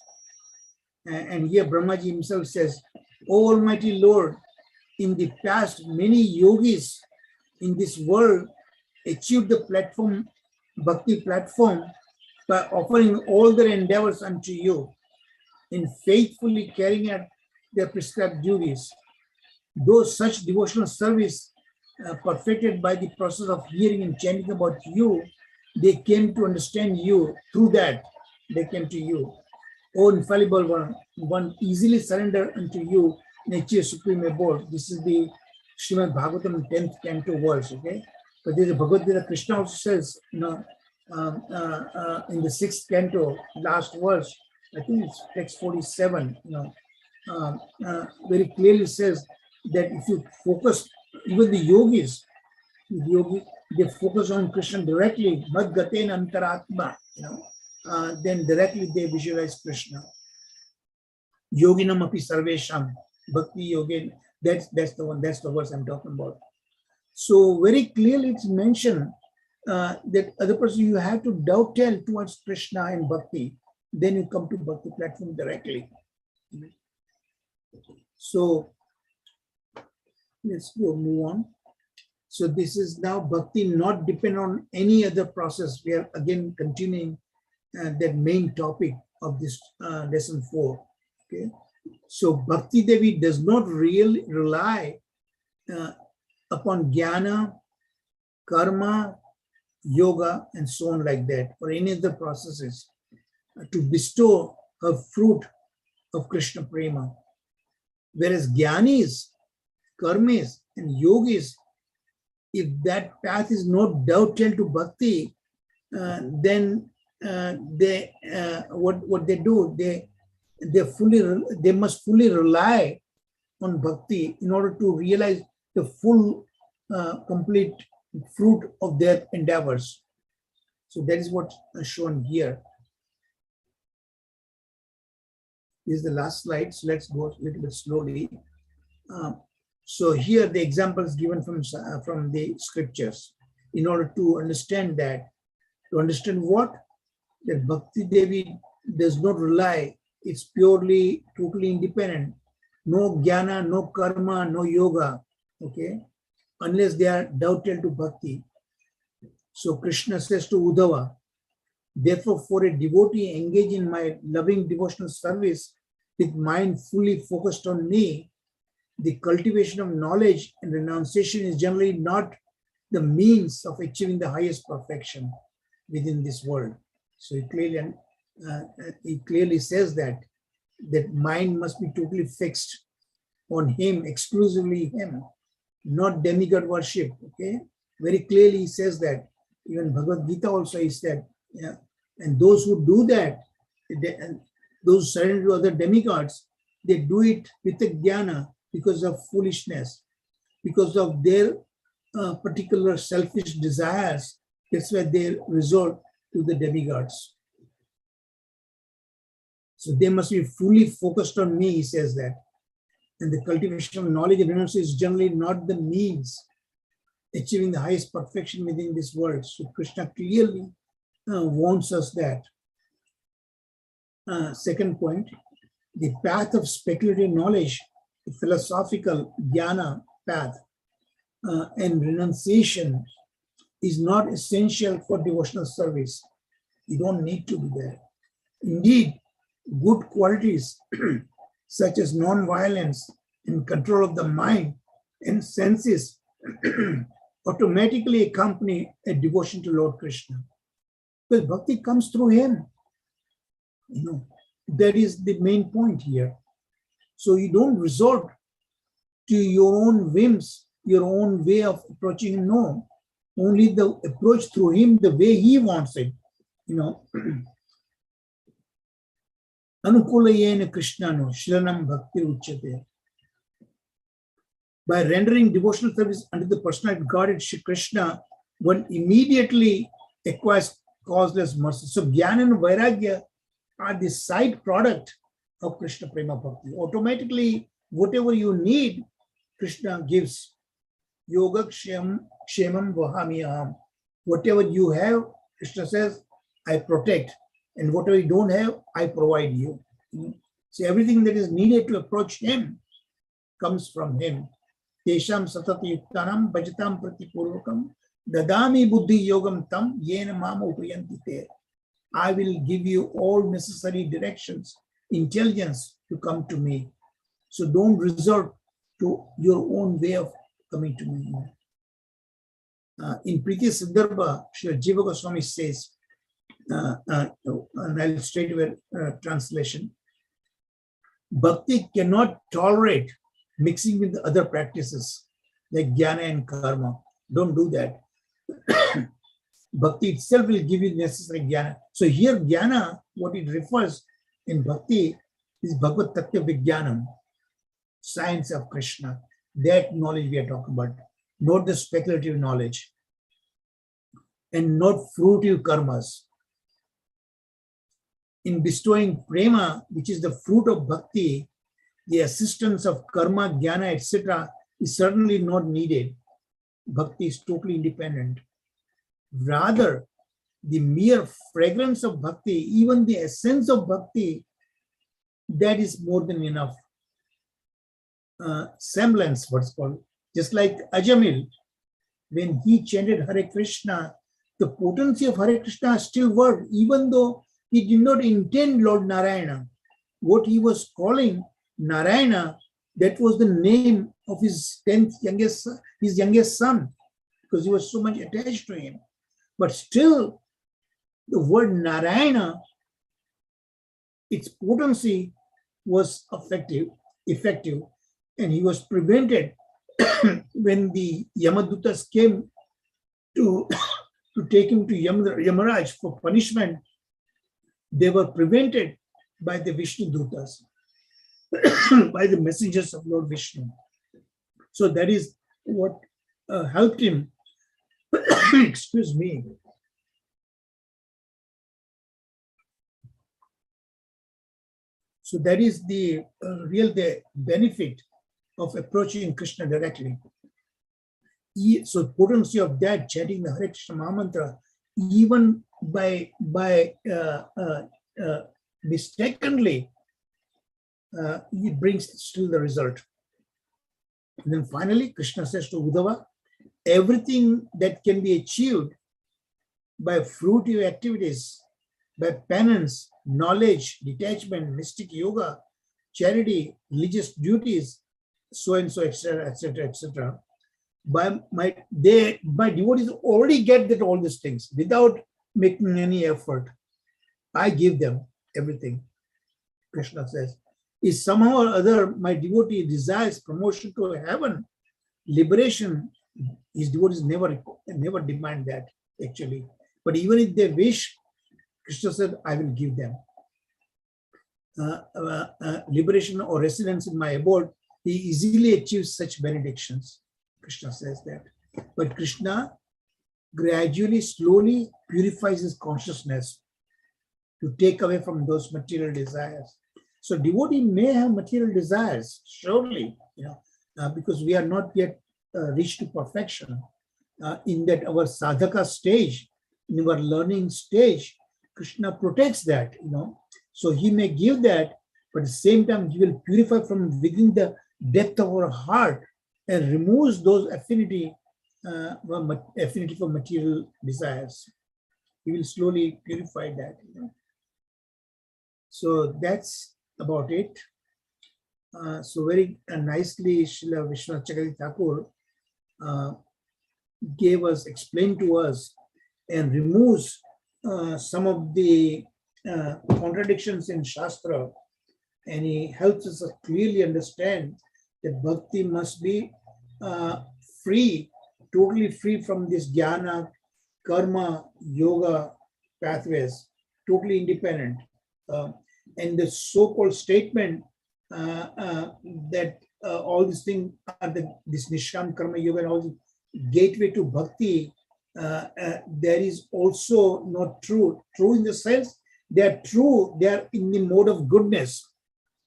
And here Brahmaji himself says, "O Almighty Lord, in the past, many yogis in this world achieved the platform, bhakti platform, by offering all their endeavors unto you in faithfully carrying out their prescribed duties. Though such devotional service perfected by the process of hearing and chanting about you, they came to understand you. Through that, they came to you. O infallible one easily surrender unto you, nature supreme abode. This is the Srimad Bhagavatam 10th canto verse, okay? But there's a Bhagavad Gita, Krishna also says, in the 6th canto, last verse, I think it's text 47, very clearly says that if you focus, even the yogis, they focus on Krishna directly, Mad Gaten Antaratma, then directly they visualize Krishna. Yoginam api sarvesham, bhakti yogin, that's the one, that's the verse I'm talking about. So very clearly it's mentioned that other person, you have to dovetail towards Krishna and bhakti, then you come to bhakti platform directly. So let's go move on. So this is now bhakti not depend on any other process. We are again continuing that main topic of this lesson 4. Okay, so Bhakti Devi does not really rely upon jnana, karma, yoga, and so on like that, or any other processes to bestow her fruit of Krishna Prema. Whereas jnanis, karmis, and yogis, if that path is not dovetailed to bhakti, then they what they do, they must fully rely on bhakti in order to realize the full complete fruit of their endeavors. So that is what is shown here. This is the last slide, so let's go a little bit slowly. So here the examples given from the scriptures in order to understand that. To understand what? That Bhakti Devi does not rely, it's purely, totally independent. No jnana, no karma, no yoga, okay? Unless they are dovetailed to bhakti. So Krishna says to Uddhava, therefore for a devotee engaged in my loving devotional service with mind fully focused on me, the cultivation of knowledge and renunciation is generally not the means of achieving the highest perfection within this world. So it clearly says that mind must be totally fixed on him, exclusively him, not demigod worship. Okay, very clearly he says that. Even Bhagavad Gita also is that. Yeah, and those who do that, those who surrender to other demigods, they do it with a jnana because of foolishness, because of their particular selfish desires. That's why they resort to the demigods. So they must be fully focused on me, he says that. And the cultivation of knowledge and renunciation is generally not the means achieving the highest perfection within this world. So Krishna clearly warns us that. Second point, the path of speculative knowledge, the philosophical jnana path, and renunciation is not essential for devotional service. You don't need to be there. Indeed, good qualities such as non-violence and control of the mind and senses automatically accompany a devotion to Lord Krishna. Because bhakti comes through him. That is the main point here. So you don't resort to your own whims, your own way of approaching him. No, only the approach through him the way he wants it. Anukulayena Krishnano, Shranam Bhakti Uchyate. By rendering devotional service under the personality of God, Shri Krishna, one immediately acquires causeless mercy. So Jnana and Vairagya are the side product of Krishna Prema Bhakti. Automatically, whatever you need, Krishna gives. Yoga Kshemam Vahamiyaham. Whatever you have, Krishna says, I protect. And whatever you don't have, I provide you. So everything that is needed to approach him comes from him. Tesham satati yuktanam bhajatam pratipurvakam dadami buddhi yogam tam yena mama upayanti te. I will give you all necessary directions, intelligence to come to me. So don't resort to your own way of coming to me. In Priti Sandarbha, Srila Jiva Goswami says, and I'll straight away translation, Bhakti cannot tolerate mixing with other practices like jnana and karma. Don't do that. Bhakti itself will give you necessary jnana. So here jnana, what it refers in Bhakti is Bhagavad Tattva Vijnanam, science of Krishna. That knowledge we are talking about, not the speculative knowledge and not fruitive karmas. In bestowing prema, which is the fruit of bhakti, the assistance of karma, jnana, etc. is certainly not needed. Bhakti is totally independent. Rather, the mere fragrance of bhakti, even the essence of bhakti, that is more than enough. Semblance, what's called, just like Ajamil, when he chanted Hare Krishna, the potency of Hare Krishna still worked, even though he did not intend Lord Narayana. What he was calling Narayana, that was the name of his youngest son, because he was so much attached to him. But still, the word Narayana, its potency was effective, and he was prevented when the Yamadutas came to take him to Yamaraj for punishment. They were prevented by the Vishnu Dutas, by the messengers of Lord Vishnu. So that is what helped him. Excuse me. So that is the real benefit of approaching Krishna directly. So potency of that, chanting the Hare Krishna Mahamantra, even by mistakenly, it brings still the result. And then finally, Krishna says to Uddhava, everything that can be achieved by fruitive activities, by penance, knowledge, detachment, mystic yoga, charity, religious duties, so and so, etc., etc., etc. My devotees already get that all these things without making any effort. I give them everything. Krishna says, if somehow or other my devotee desires promotion to heaven, liberation, his devotees never demand that actually. But even if they wish, Krishna said, I will give them liberation or residence in my abode. He easily achieves such benedictions. Krishna says that. But Krishna gradually, slowly purifies his consciousness to take away from those material desires. So devotee may have material desires, surely, because we are not yet reached to perfection. In that our sadhaka stage, in our learning stage, Krishna protects that, So he may give that, but at the same time, he will purify from within the depth of our heart and removes those affinity for material desires. He will slowly purify that. So that's about it. So very nicely, Srila Vishwanath Chakravarti Thakur explained to us and removes some of the contradictions in Shastra, and he helps us clearly understand that bhakti must be free, totally free from this jnana, karma, yoga pathways, totally independent. And the so-called statement that all these things are this nishkam karma yoga and all the gateway to bhakti, that is also not true. True in the sense they are true, they are in the mode of goodness.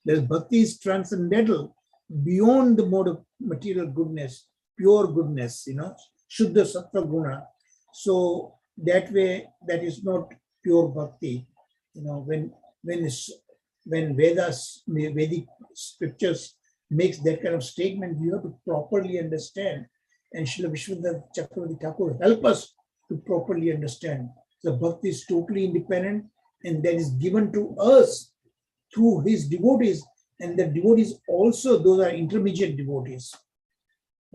There's bhakti is transcendental, beyond the mode of material goodness, pure goodness, Shuddha Sattva Guna. So that way, that is not pure bhakti. When Vedas, Vedic scriptures makes that kind of statement, you have to properly understand. And Srila Vishwanath Chakravarti Thakur help us to properly understand. The bhakti is totally independent, and that is given to us through his devotees, and the devotees also, those are intermediate devotees,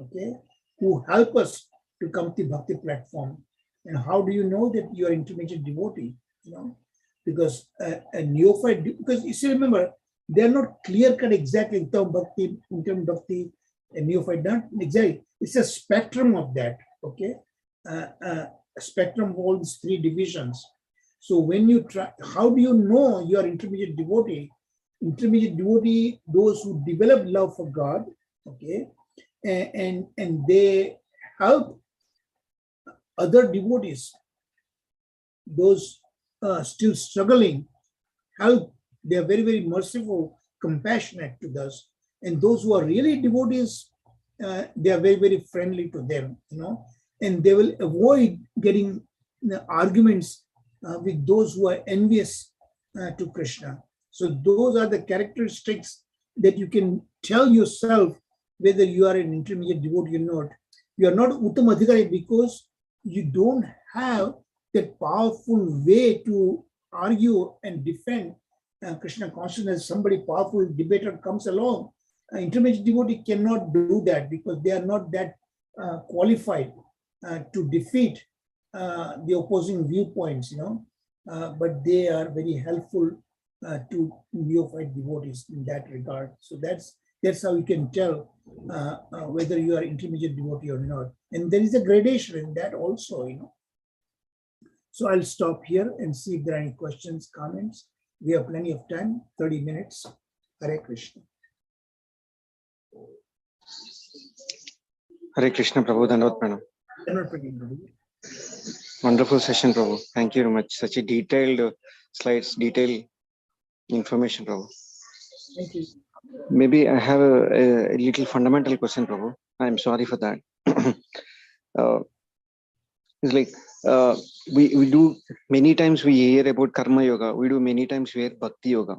okay, who help us to come to Bhakti platform. And how do you know that you are intermediate devotee? You know, because a neophyte, because you see, remember, they are not clear cut exactly in term bhakti, a neophyte, not exactly. It's a spectrum of that. Okay, a spectrum of all these three divisions. So when you try, how do you know you are intermediate devotee? Intermediate devotee, those who develop love for God, okay, and they help other devotees, those still struggling, help. They are very, very merciful, compassionate to those, and those who are really devotees, they are very, very friendly to them, you know, and they will avoid getting arguments with those who are envious to Krishna. So those are the characteristics that you can tell yourself whether you are an intermediate devotee or not. You are not Uttam Adhikari because you don't have that powerful way to argue and defend Krishna consciousness. Somebody powerful debater comes along. Intermediate devotee cannot do that because they are not that qualified to defeat the opposing viewpoints, you know, but they are very helpful to neophyte devotees in that regard. So that's how you can tell whether you are intermediate devotee or not. And there is a gradation in that also, you know. So I'll stop here and see if there are any questions, comments. We have plenty of time, 30 minutes. Hare Krishna. Hare Krishna, Prabhu. Dandavat Pranam. Wonderful session, Prabhu. Thank you very much. Such a detailed slides, detailed information, Prabhu. Thank you. Maybe I have a little fundamental question, Prabhu. I'm sorry for that. It's like we do many times we hear about karma yoga. We do many times we hear bhakti yoga.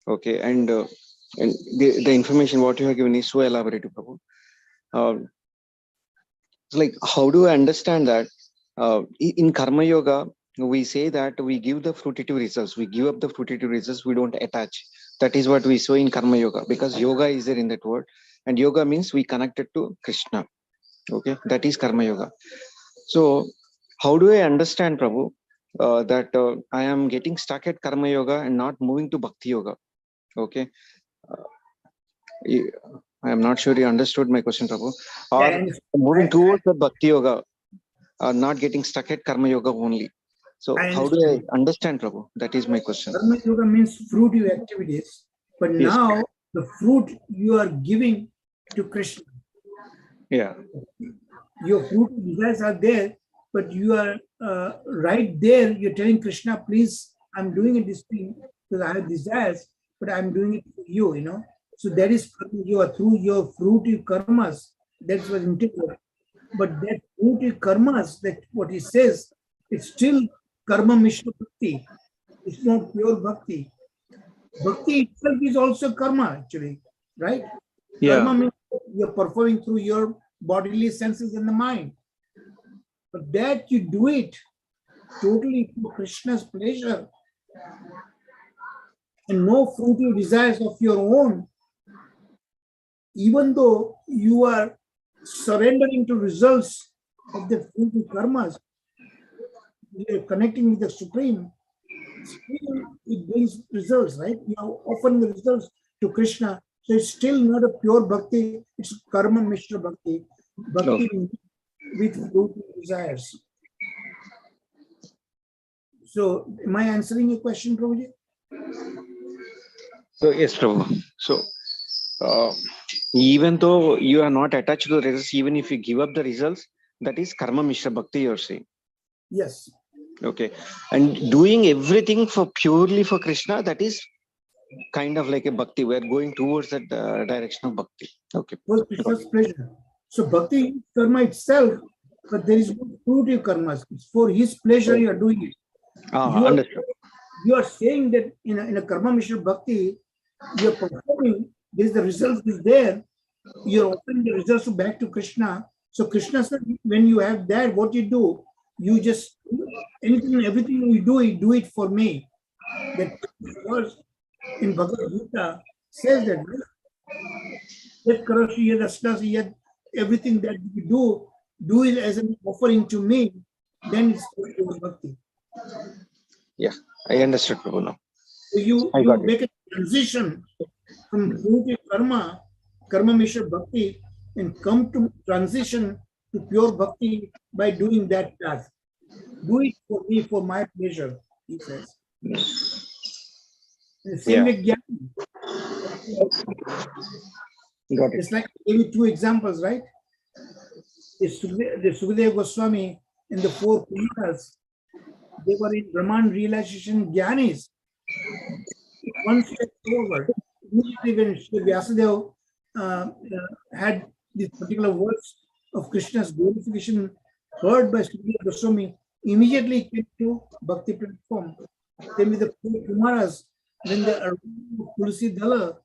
Okay, and the information what you have given is so elaborative, Prabhu. It's like, how do I understand that in karma yoga we say that we give the fruitive results, we give up the fruitive results, we don't attach. That is what we saw in karma yoga, because yoga is there in that word, and yoga means we connected to Krishna. Okay, that is karma yoga. So how do I understand, Prabhu, that I am getting stuck at karma yoga and not moving to bhakti yoga? Okay, I am not sure you understood my question, Prabhu. Or moving towards the bhakti yoga, not getting stuck at karma yoga only. So how do I understand, Prabhu? That is my question. Karma yoga means fruitive activities, but Yes. now the fruit you are giving to Krishna. Yeah. Your fruitive desires are there, but you are right there. You're telling Krishna, please, I'm doing this thing because I have desires, but I'm doing it for you, you know. So that is through your fruitive karmas. That's what intended. But that fruitive karmas, that what he says, it's still karma mishra bhakti. It's not pure bhakti. Bhakti itself is also karma, actually, right? Yeah. Karma means you're performing through your bodily senses and the mind. But that you do it totally to Krishna's pleasure and no fruitive desires of your own, even though you are surrendering to results of the fruitive karmas, you're connecting with the Supreme, still it brings results, right? You are offering the results to Krishna. So it's still not a pure bhakti, it's karma mishra bhakti. Bhakti with fruitive desires. So am I answering your question, Prabhuji? So yes, Prabhu. So even though you are not attached to the results, even if you give up the results, that is karma mishra bhakti, you're saying. Yes. Okay. And doing everything for purely for Krishna, that is kind of like a bhakti. We're going towards that direction of bhakti. Okay. For Krishna's pleasure. So bhakti is karma itself, but there is no fruitive karmas. It's for his pleasure you are doing it. Understood. You are saying that in a karma mishra bhakti, you are performing, this the results is there, you're offering the results back to Krishna. So Krishna said, when you have that, what you do, you just, everything you do it for me. That verse in Bhagavad Gita says that, everything that you do, do it as an offering to me, then it's pure bhakti. I understood, Prabhu, now. So you got it. make a transition from primitive karma, karma mishra bhakti, and come to transition to pure bhakti by doing that task. Do it for me, for my pleasure, he says. The same with Jnana. Got it. It's like I gave you two examples, right? The Sukadeva Goswami and the four Kumaras, they were in Brahman realization Jnanis. One step forward. Immediately when Sri Vyasadeva had these particular words of Krishna's glorification heard by Sukadeva Goswami, immediately came to Bhakti platform. Then with the four Kumaras, when the aroma of Tulsi Dala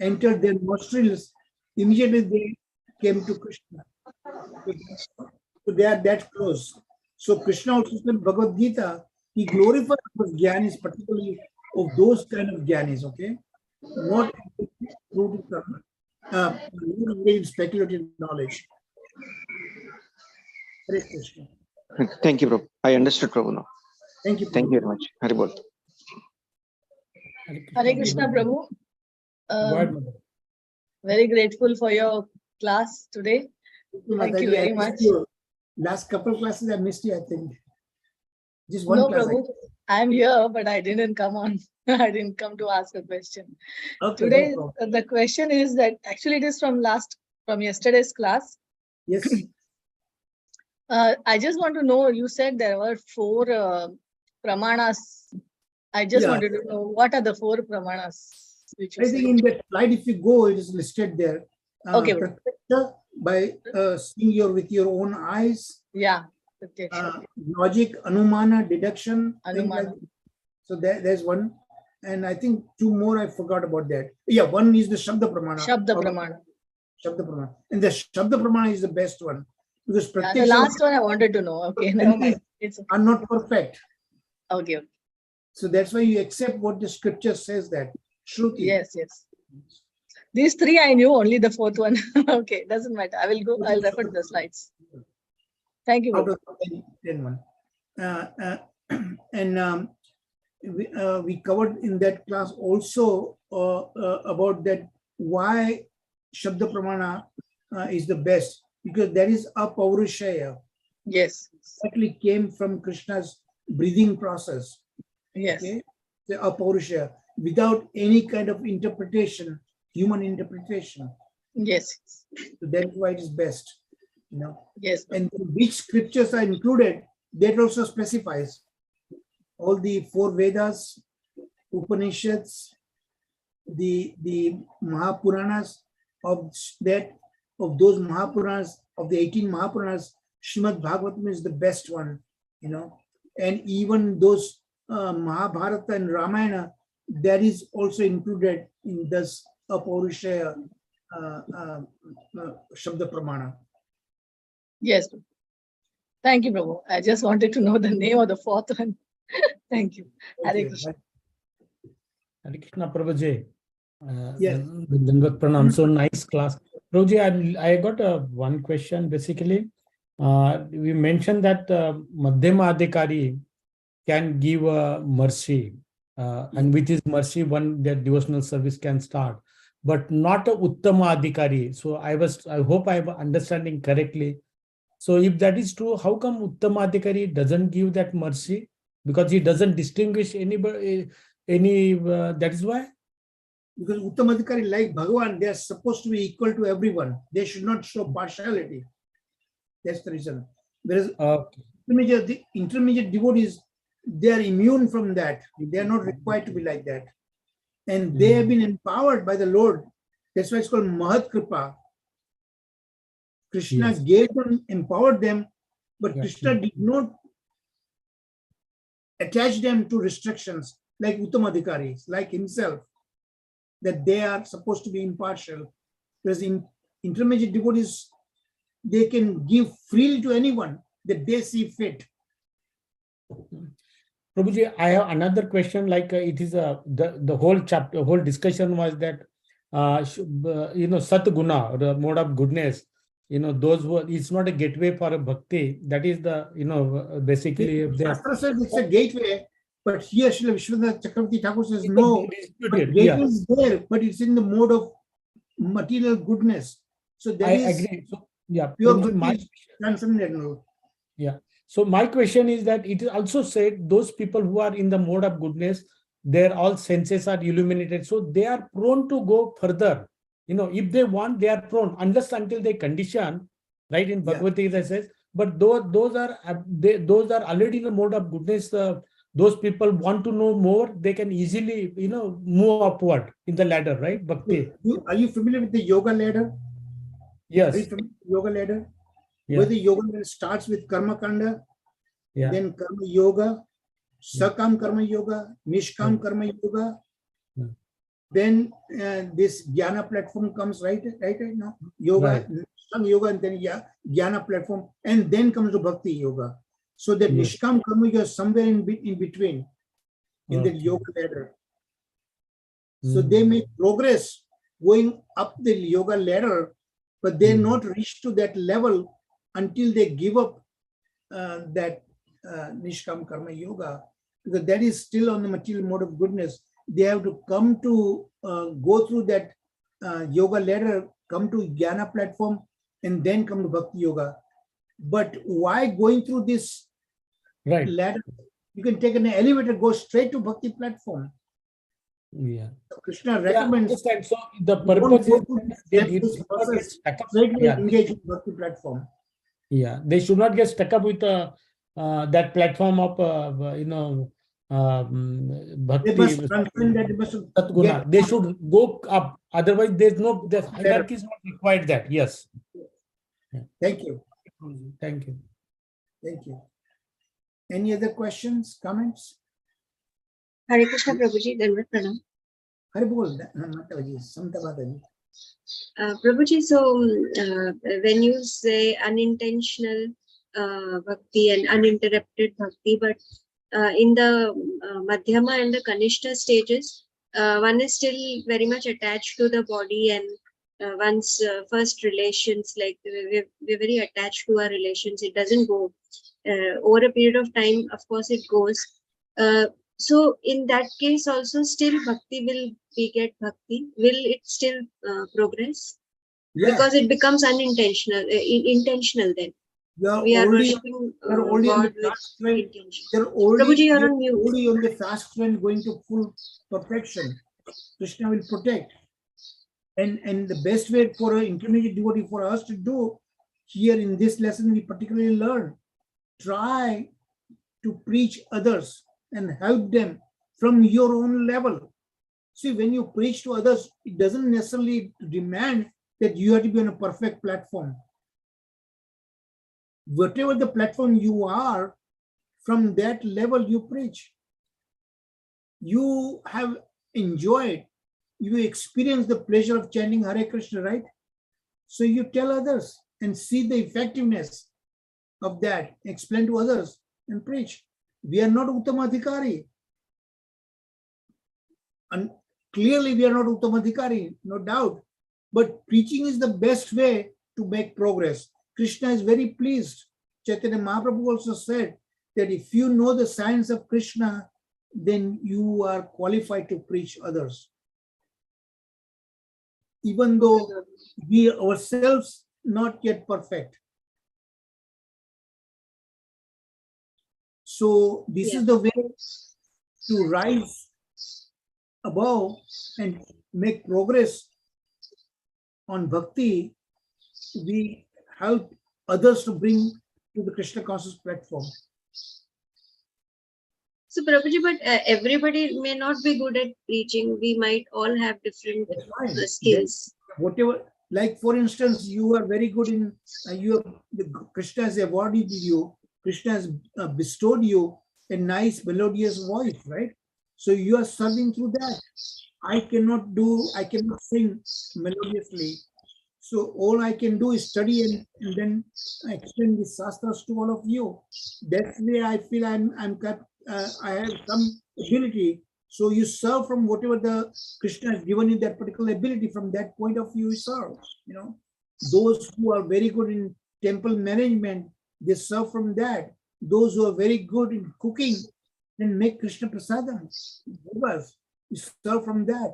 entered their nostrils, immediately they came to Krishna. So they are that close. So Krishna also said in Bhagavad Gita, he glorified those Gyanis, particularly of those kind of Gyanis, okay? Not in speculative knowledge. Hare Krishna. Thank you, Prabhu. I understood, Prabhu, now. Thank you. Thank you very much. Haribol. Hare Krishna, Prabhu. Go ahead, Mother. Very grateful for your class today. Thank you very much. Last couple of classes I missed you, I think. Just one No, class. Prabhu, I'm here, but I didn't come on. I didn't come to ask a question. Okay, no Today, problem. the question is that actually it is from yesterday's class. Yes. I just want to know, you said there were 4 pramanas. I just Yeah. wanted to know what are the 4 pramanas? Which you I think said? in that slide, if you go, it is listed there. Okay. Pratyaksha, by seeing with your own eyes. Yeah. Pratyaksha. Logic, anumana, deduction. things like Anumana. that. So there's one. And I think 2 more, I forgot about that. Yeah, one is the Shabda Pramana. Shabda Pramana. Shabda Pramana. And the Shabda Pramana is the best one. Because Yeah, the Pratyaksha last one I wanted to know. Okay, never mind. It's are not perfect. okay. So that's why you accept what the scripture says that. Shruti. Yes. These 3 I knew, only the 4th one. Okay, doesn't matter. I'll refer to the slides. Thank you. Out Prabhu. of 10 one. And we covered in that class also about that why Shabda Pramana is the best, because that is Apaurushaya. Yes. Exactly came from Krishna's breathing process. Yes. Okay, the Apaurushaya, without any kind of interpretation, human interpretation. Yes. So that's why it is best. You know. Yes. And which scriptures are included, that also specifies all the 4 Vedas, Upanishads, the Mahapuranas of those Mahapuranas, of the 18 Mahapuranas, Srimad Bhagavatam is the best one, you know. And even those Mahabharata and Ramayana, that is also included in this Apaurushaya Shabda Pramana. Yes. Thank you, Prabhu. I just wanted to know the name of the 4th one. Thank you. Hare Krishna. Hare Krishna, Prabhuji. Yes. Dangat Pranam. So nice class. Prabhuji, I got one question basically. We mentioned that Madhyama Adhikari can give mercy, and with his mercy, their devotional service can start, but not a Uttama Adhikari. So I hope I'm understanding correctly. So if that is true, how come Uttama Adhikari doesn't give that mercy? Because he doesn't distinguish anybody, that is why? Because Uttamadhikari, like Bhagavan, they are supposed to be equal to everyone. They should not show partiality. That's the reason. Whereas the intermediate devotees, they are immune from that. They are not required to be like that. And they have been empowered by the Lord. That's why it's called Mahat Kripa. Krishna gave them, empowered them, but Krishna did not attach them to restrictions like Uttamadhikaris, like himself, that they are supposed to be impartial. Whereas in intermediate devotees, they can give freely to anyone that they see fit. Prabhuji, I have another question. Like it is the whole chapter, whole discussion was that Sat Guna, the mode of goodness. those who are, it's not a gateway for a bhakti. That is the, basically if they are Shastra says it's a gateway, but here Srila Vishwanath Chakravarti Thakur says no, but disputed. gateway Yeah, is there, but it's in the mode of material goodness. So that I is agree. So, yeah, pure Prabhuji, bhakti is transcendental. yeah. So my question is that it is also said those people who are in the mode of goodness, their all senses are illuminated. So they are prone to go further. If they want, they are prone unless until they condition, right? In Yeah. Bhagavad Gita says, but those are already in the mode of goodness. Those people want to know more. They can easily, move upward in the ladder, right? Bhakti. Are you familiar with the yoga ladder? Are you Yes. familiar with yoga ladder? Yeah. Where the yoga ladder starts with karma kanda, Yeah. then karma yoga, sakam karma yoga, nishkam Yeah. karma yoga. Yeah. Then this jnana platform comes, right now. Yoga, Right. Nishkam yoga, and then jnana platform, and then comes to bhakti yoga. So that Yes. nishkam karma yoga is somewhere in between, in the Okay. yoga ladder. So they make progress going up the yoga ladder, but they're not reached to that level until they give up that nishkam karma yoga, because that is still on the material mode of goodness. They have to come to go through that yoga ladder, come to jnana platform, and then come to bhakti yoga. But why going through this Right. ladder? You can take an elevator, go straight to bhakti platform. Yeah. So Krishna Yeah, recommends understand. So the don't purpose go is through that they this should not get process, stuck up. straightly Yeah, engage in bhakti platform. yeah, they should not get stuck up with that platform of They bhakti, must transcend that, they must satguna. get They should go up. Otherwise, the better. hierarchy is not required. That yes. Thank you. Thank you. Thank you. Any other questions, comments? Hare Krishna Prabhuji, Dandavat Pranam. Hari bol, Mataji, Samta Mataji. Prabhuji, so when you say unintentional bhakti and uninterrupted bhakti, but in the Madhyama and the Kanishta stages, one is still very much attached to the body and one's first relations, like we're very attached to our relations. It doesn't go. Over a period of time, of course, it goes. So in that case also still bhakti will beget bhakti. Will it still progress? Yeah, Because it becomes unintentional, intentional then. you're We are already, worshipping you're already on God the with fast train. intention. You're already, Prabhuji, you're you're on mute. already on the fast train going to full perfection. Krishna will protect. And the best way for an intermediate devotee for us to do here in this lesson, we particularly learn, try to preach others and help them from your own level. See, when you preach to others, it doesn't necessarily demand that you have to be on a perfect platform. Whatever the platform you are, from that level you preach. You have enjoyed, you experience the pleasure of chanting Hare Krishna, right? So you tell others and see the effectiveness of that, explain to others and preach. We are not Uttamadhikari. And clearly we are not Uttamadhikari, no doubt. But preaching is the best way to make progress. Krishna is very pleased. Chaitanya Mahaprabhu also said that if you know the science of Krishna, then you are qualified to preach others. Even though we ourselves not yet perfect. So this is the way to rise above and make progress on bhakti. We help others to bring to the Krishna conscious platform. So Prabhuji, but everybody may not be good at preaching. We might all have different That's fine. skills. Whatever, like for instance, you are very good in, Krishna has awarded you, Krishna has bestowed you a nice melodious voice, right? So you are serving through that. I cannot sing melodiously. So all I can do is study and then extend the shastras to all of you. That's where I feel I have some ability. So you serve from whatever the Krishna has given you that particular ability. From that point of view, you serve. Those who are very good in temple management, they serve from that. Those who are very good in cooking, then make Krishna Prasadam. You serve from that.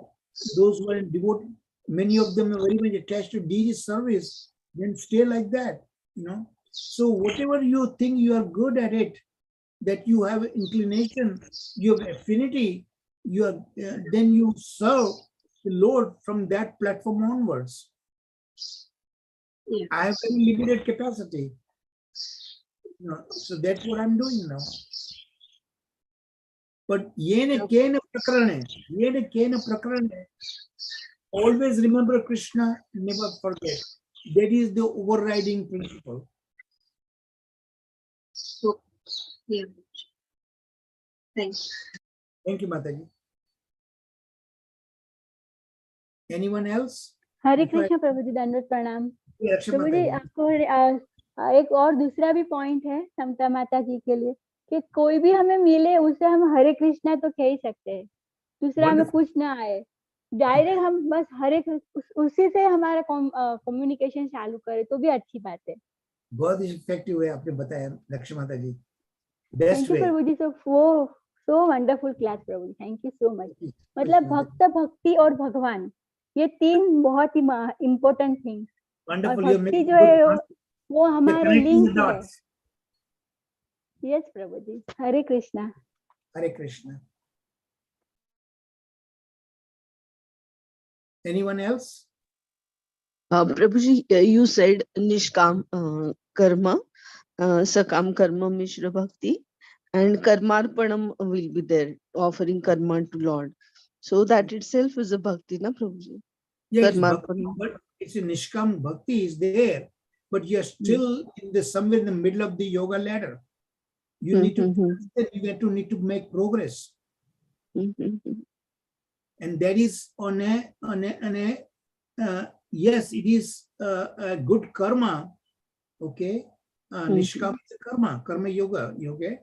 Those who are devoted, many of them are very much attached to DJ service, then stay like that, you know. So whatever you think you are good at it, that you have inclination, you have affinity, you are then you serve the Lord from that platform onwards. Yeah. I have very limited capacity, you know, so that's what I'm doing now. But yena kena prakarane, always remember Krishna, never forget. That is the overriding principle. So, yeah. Thanks. Thank you, Mataji. Anyone else? Hare Before I- Krishna प्रभु जी, दंडवत प्रणाम। Yeah, Akshay प्रभु जी, Mataji. आपको एक और दूसरा भी point है समता माता जी के लिए कि कोई भी हमें मिले उसे हम हरे कृष्णा तो कह ही सकते हैं, दूसरा हमें Wonderful. कुछ ना आए, डायरेक्ट हम बस हरे उसी से हमारा कम्युनिकेशन चालू करें तो भी अच्छी बात है। बहुत ही इफेक्टिव है, आपने बताया लक्ष्मी माता जी। Thank best you way. प्रभु जी, सो वंडरफुल क्लास प्रभु जी, थैंक यू सो मच। मतलब भक्त, भक्ति और भगवान, ये तीन बहुत ही इम्पोर्टेंट थिंग्स, और Wonderful. You're भक्ति making जो है good. वो You're हमारे connecting the लिंक है। dots. Yes Prabhu ji, Hare Krishna. Hare Krishna. Anyone else? Prabhuji, you said Nishkam karma, Sakam karma, Mishra bhakti, and Karmarpanam will be there, offering karma to Lord. So that itself is a bhakti, na Prabhuji? Yeah, it's bhakti, Karmarpanam. but it's a Nishkam bhakti is there, but you're still in the somewhere in the middle of the yoga ladder. You need to need to make progress, and that is on a yes, it is a good karma. Okay, Nishkam is a karma yoga. Okay,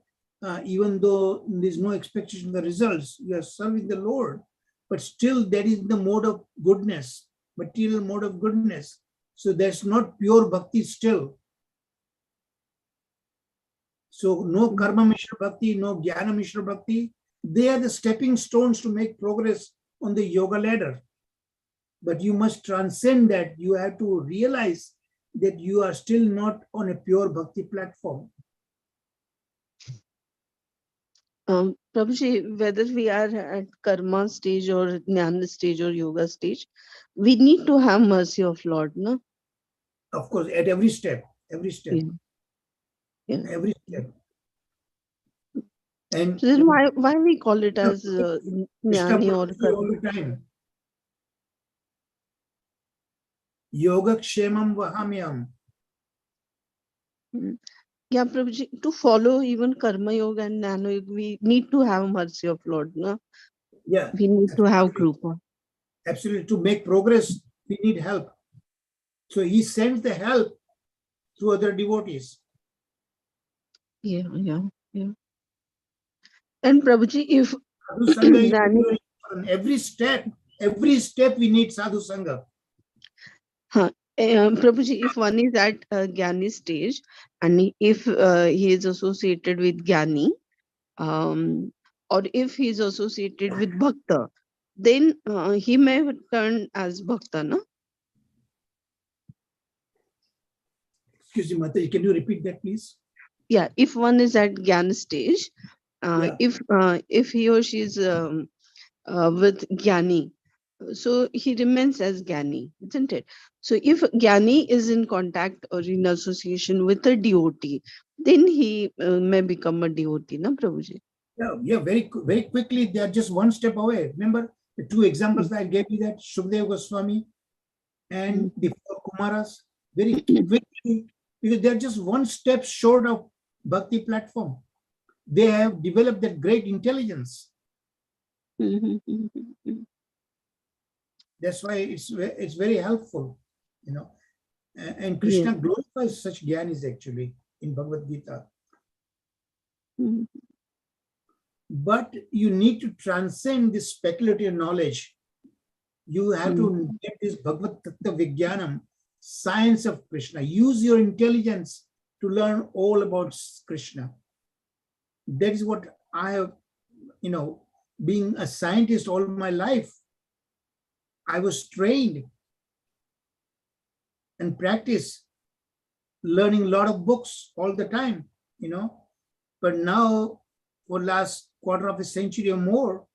even though there's no expectation of the results, you are serving the Lord, but still that is the mode of goodness, material mode of goodness. So that's not pure bhakti still. So no karma mishra bhakti, no jnana mishra bhakti. They are the stepping stones to make progress on the yoga ladder. But you must transcend that. You have to realize that you are still not on a pure bhakti platform. Prabhuji, whether we are at karma stage or jnana stage or yoga stage, we need to have mercy of Lord, no? Of course, at every step, Yeah. every step. And So then why we call it as Krishna jnani or promises all the time. Yoga kshemam vahamyam. Yeah, Prabhuji, to follow even karma yoga and jnana yoga, we need to have mercy of Lord, no? Yeah. We need to have absolutely. krupa. Absolutely. To make progress, we need help. So he sends the help to other devotees. Yeah. And Prabhuji, if Sadhu Sangha is jnani, on every step we need Sadhu Sangha. Prabhuji, if one is at jnani stage and if he is associated with jnani, or if he is associated with bhakta, then he may turn as bhakta, no? Excuse me, Mataji, can you repeat that, please? Yeah, if one is at jnana stage, Yeah. if he or she is with jnani, so he remains as jnani, isn't it? So if jnani is in contact or in association with a devotee, then he may become a devotee, na Prabhuji? Yeah, very quickly, they are just one step away. Remember the two examples that I gave you, that Shukdev Goswami and the four Kumaras, very quickly, because they're just one step short of Bhakti platform. They have developed that great intelligence. That's why it's very helpful, you know. And Krishna glorifies such gyanis actually in Bhagavad Gita. But you need to transcend this speculative knowledge. You have to get this Bhagavad Tattva Vijnanam, science of Krishna. Use your intelligence to learn all about Krishna. That is what I have, being a scientist all my life, I was trained and practice learning a lot of books all the time, but now for last quarter of a century or more,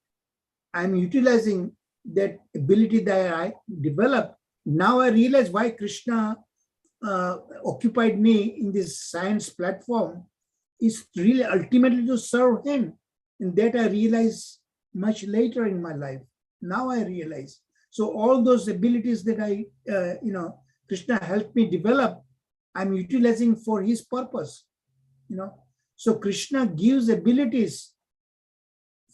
I'm utilizing that ability that I developed. Now I realize why Krishna occupied me in this science platform is really ultimately to serve him. And that I realized much later in my life. Now I realize. So all those abilities that Krishna helped me develop, I'm utilizing for his purpose, So Krishna gives abilities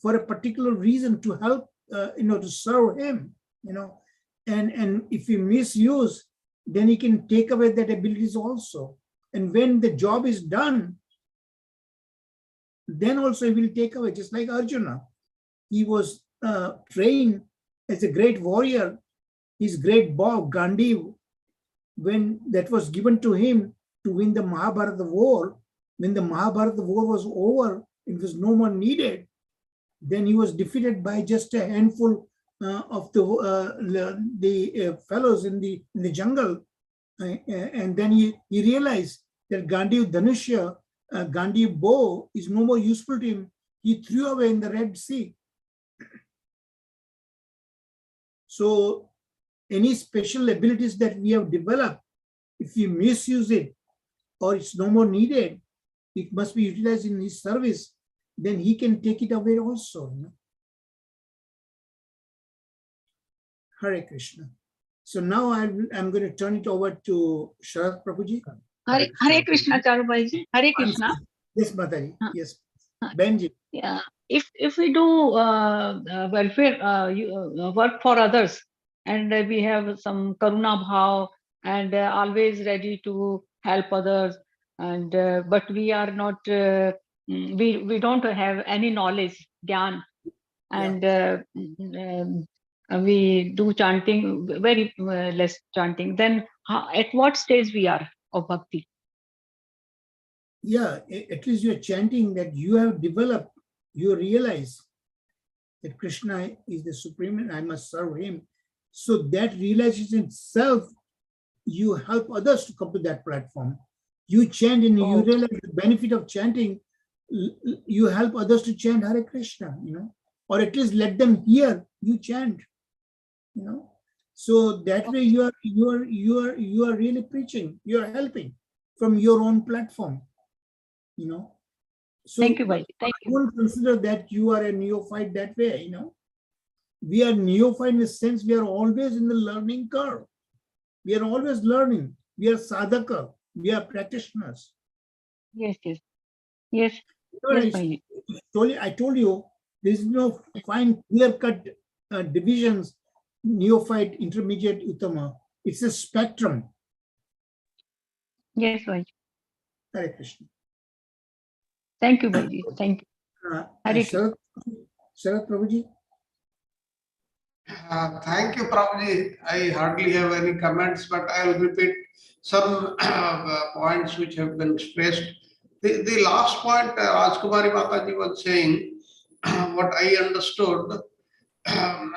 for a particular reason to help, to serve him, and if you misuse, then he can take away that abilities also. And when the job is done, then also he will take away, just like Arjuna. He was trained as a great warrior. His great bow, Gandiv, when that was given to him to win the Mahabharata war, when the Mahabharata war was over, it was no more needed, then he was defeated by just a handful of the fellows in the jungle. And then he realized that Gandiv Dhanusya, Gandiv bow is no more useful to him. He threw away in the Red Sea. So any special abilities that we have developed, if we misuse it or it's no more needed, it must be utilized in his service, then he can take it away also. Hare Krishna. So now I'm going to turn it over to Sharat Prabhuji. Hare Krishna, Charubai. Hare Krishna. Yes, Mataji. Yes. Benji. Yeah. If we do welfare work for others, and we have some karuna bhav and always ready to help others, and but we are not, we don't have any knowledge, gyan, and we do chanting, very less chanting. Then at what stage we are of bhakti? Yeah, at least you're chanting that you have developed, you realize that Krishna is the supreme and I must serve him. So that realization itself, you help others to come to that platform. You chant and you realize the benefit of chanting, you help others to chant Hare Krishna, or at least let them hear you chant, So that way you are really preaching, you are helping from your own platform, So thank you, Bhaji. Thank you. Don't consider that you are a neophyte that way, We are neophyte in the sense we are always in the learning curve. We are always learning. We are sadhaka. We are practitioners. Yes. Yes, Bhaji. I told you, there is no fine, clear-cut divisions, neophyte, intermediate, uttama. It's a spectrum. Yes, Bhaji. Hare Krishna. Thank you, Bhaji. Thank you. Sharat Prabhuji. Thank you, Prabhuji. I hardly have any comments, but I will repeat some points which have been stressed. The last point Rajkumari Mataji was saying, what I understood,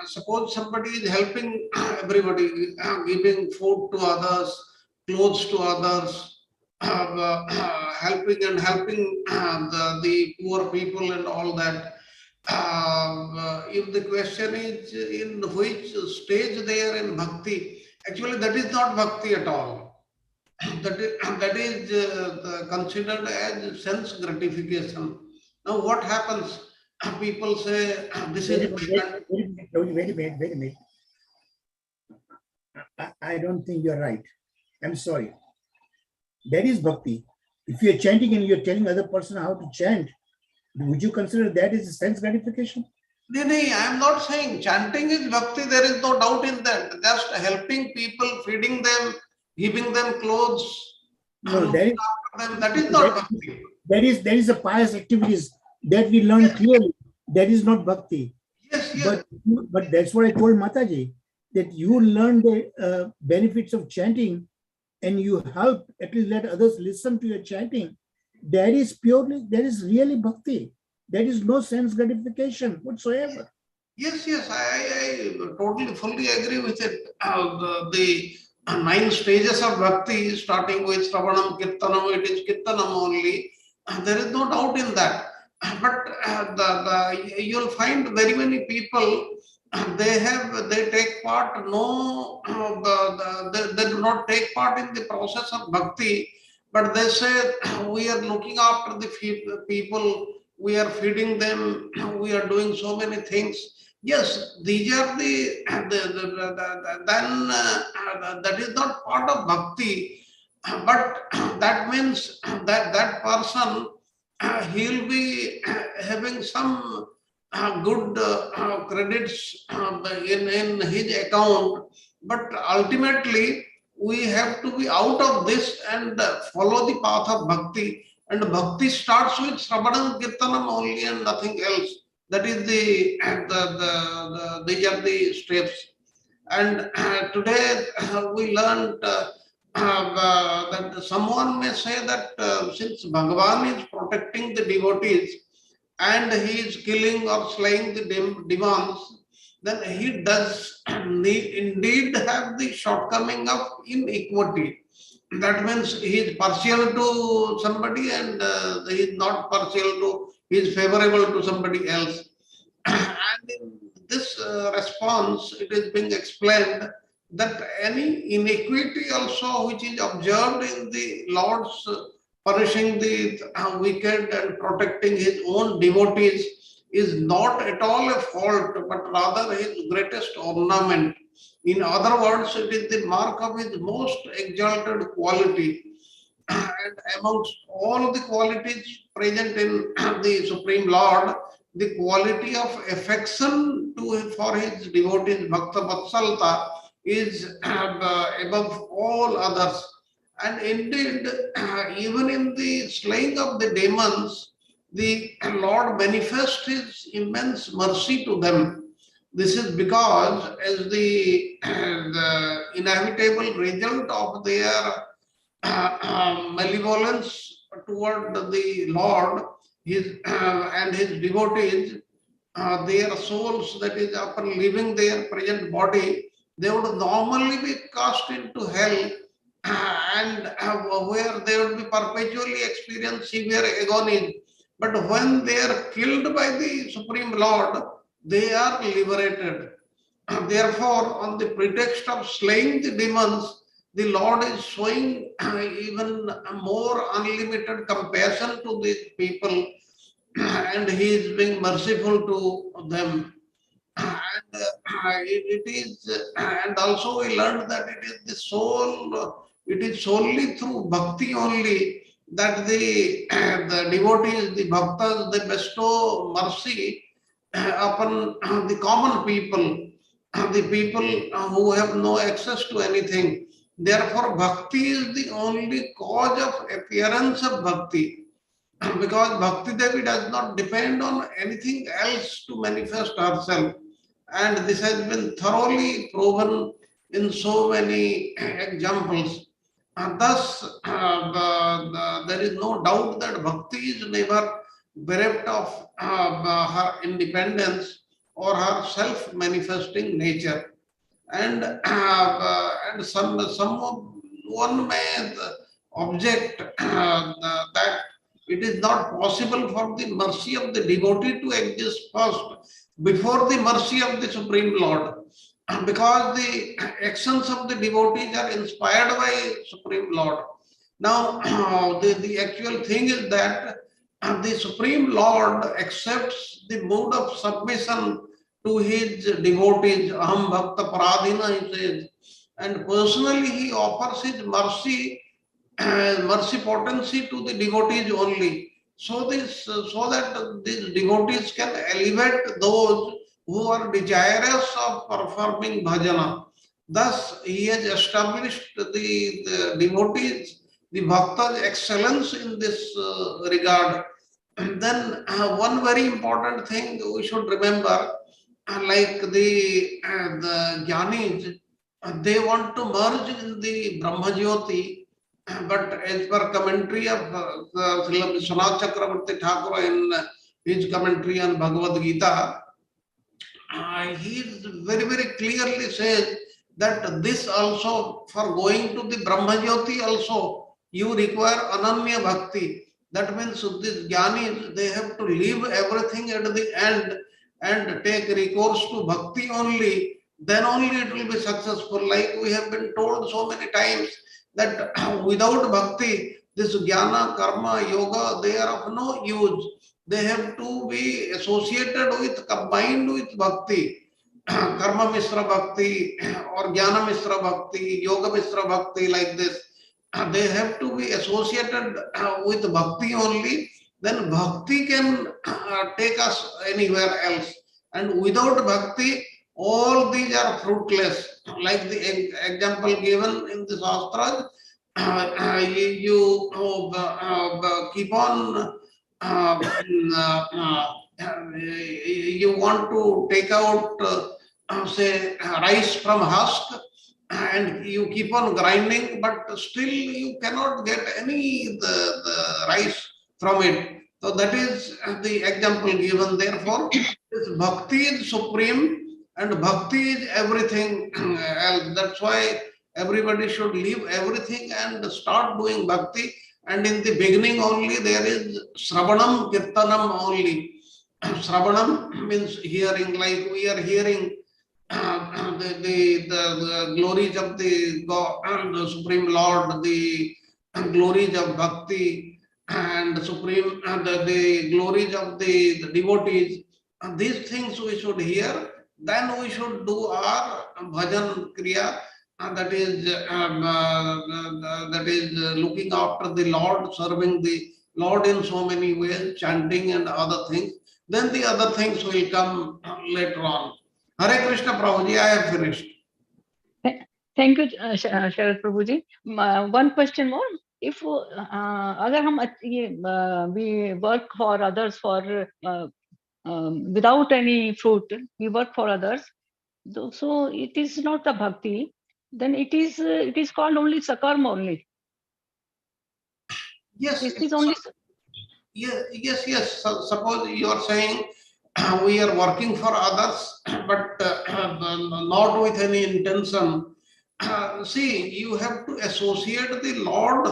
suppose somebody is helping everybody, giving food to others, clothes to others, helping the poor people and all that. If the question is in which stage they are in bhakti, actually that is not bhakti at all. That is considered as sense gratification. Now what happens? People say, this is... Wait a minute. I don't think you're right. I'm sorry. That is bhakti. If you're chanting and you're telling other person how to chant, would you consider that as a sense gratification? No, I am not saying chanting is bhakti. There is no doubt in that. Just helping people, feeding them, giving them clothes. No, that is not bhakti. There is a pious activities that we learn clearly. That is not bhakti. Yes. But that's what I told Mataji, that you learn the benefits of chanting and you help, at least let others listen to your chanting, that is really bhakti. That is no sense gratification whatsoever. Yes, yes, I totally fully agree with it. The 9 stages of bhakti, starting with Shravanam, Kirtanam, it is Kirtanam only. There is no doubt in that. But you'll find very many people, they take part, no, they do not take part in the process of bhakti, but they say, we are looking after the people, we are feeding them, we are doing so many things. Yes, these are then that is not part of bhakti, but that means that that person, he'll be having some good credits in his account, but ultimately we have to be out of this and follow the path of bhakti. And bhakti starts with Sravanam Kirtanam only and nothing else. That is these are the steps. And today we learned that someone may say that since Bhagavan is protecting the devotees and he is killing or slaying the demons, then he does indeed have the shortcoming of inequity. That means he is partial to somebody and he is not partial to, he is favorable to somebody else. And in this response, it is being explained that any inequity also which is observed in the Lord's punishing the wicked and protecting his own devotees is not at all a fault, but rather his greatest ornament. In other words, it is the mark of his most exalted quality. And amongst all the qualities present in the Supreme Lord, the quality of affection for his devotees, Bhakta Vatsalta, is above all others. And indeed, even in the slaying of the demons, the Lord manifests his immense mercy to them. This is because, as the inevitable result of their malevolence toward the Lord, his and his devotees, their souls, that is, upon leaving their present body, they would normally be cast into hell, and where they would be perpetually experience severe agony. But when they are killed by the Supreme Lord, they are liberated. Therefore, on the pretext of slaying the demons, the Lord is showing even more unlimited compassion to these people, and he is being merciful to them. And it is, and also we learned that it is the soul, it is solely through bhakti only that the devotees, the bhaktas, they bestow mercy upon the common people, the people who have no access to anything. Therefore, bhakti is the only cause of appearance of bhakti. Because Bhakti Devi does not depend on anything else to manifest herself. And this has been thoroughly proven in so many examples. And thus, there is no doubt that Bhakti is never bereft of her independence or her self-manifesting nature. And one may object that it is not possible for the mercy of the devotee to exist first before the mercy of the Supreme Lord, because the actions of the devotees are inspired by Supreme Lord. Now, the actual thing is that the Supreme Lord accepts the mode of submission to his devotees, Aham Bhakta Paradhina, he says, and personally he offers his mercy, mercy potency to the devotees only. So that these devotees can elevate those who are desirous of performing bhajana. Thus, he has established the devotees, the bhaktas' excellence in this regard. And then one very important thing we should remember, like the jnanis, they want to merge in the Brahma Jyoti, but as per commentary of Srila Vishwanath Chakravarti Thakur in his commentary on Bhagavad Gita, he very, very clearly says that this also, for going to the Brahma Jyoti also, you require Ananya Bhakti. That means these Jnanis, they have to leave everything at the end and take recourse to Bhakti only, then only it will be successful. Like we have been told so many times that without Bhakti, this Jnana, Karma, Yoga, they are of no use. They have to be associated with, combined with Bhakti. Karma Mishra Bhakti or Jnana Mishra Bhakti, Yoga Mishra Bhakti, like this. They have to be associated with Bhakti only. Then Bhakti can take us anywhere else. And without Bhakti, all these are fruitless. Like the example given in the Shastras, you keep on you want to take out say rice from husk, and you keep on grinding, but still you cannot get any the rice from it. So that is the example given. Therefore, this bhakti is supreme and bhakti is everything else. That's why everybody should leave everything and start doing bhakti. And in the beginning only there is Shravanam Kirtanam only. Shravanam means hearing, like we are hearing the glories of the God, the Supreme Lord, the glories of Bhakti, and the Supreme, the glories of the devotees. These things we should hear. Then we should do our bhajan kriya, that is looking after the Lord, serving the Lord in so many ways, chanting and other things. Then the other things will come later on. Hare Krishna Prabhuji, I have finished. Thank you, Sharad Prabhuji. One question more. If अगर हम we work for others for without any fruit, we work for others, so it is not the bhakti. Then it is called only sakarma only. Yes, It is only. yes. Suppose you are saying we are working for others, but not with any intention. See, you have to associate the Lord.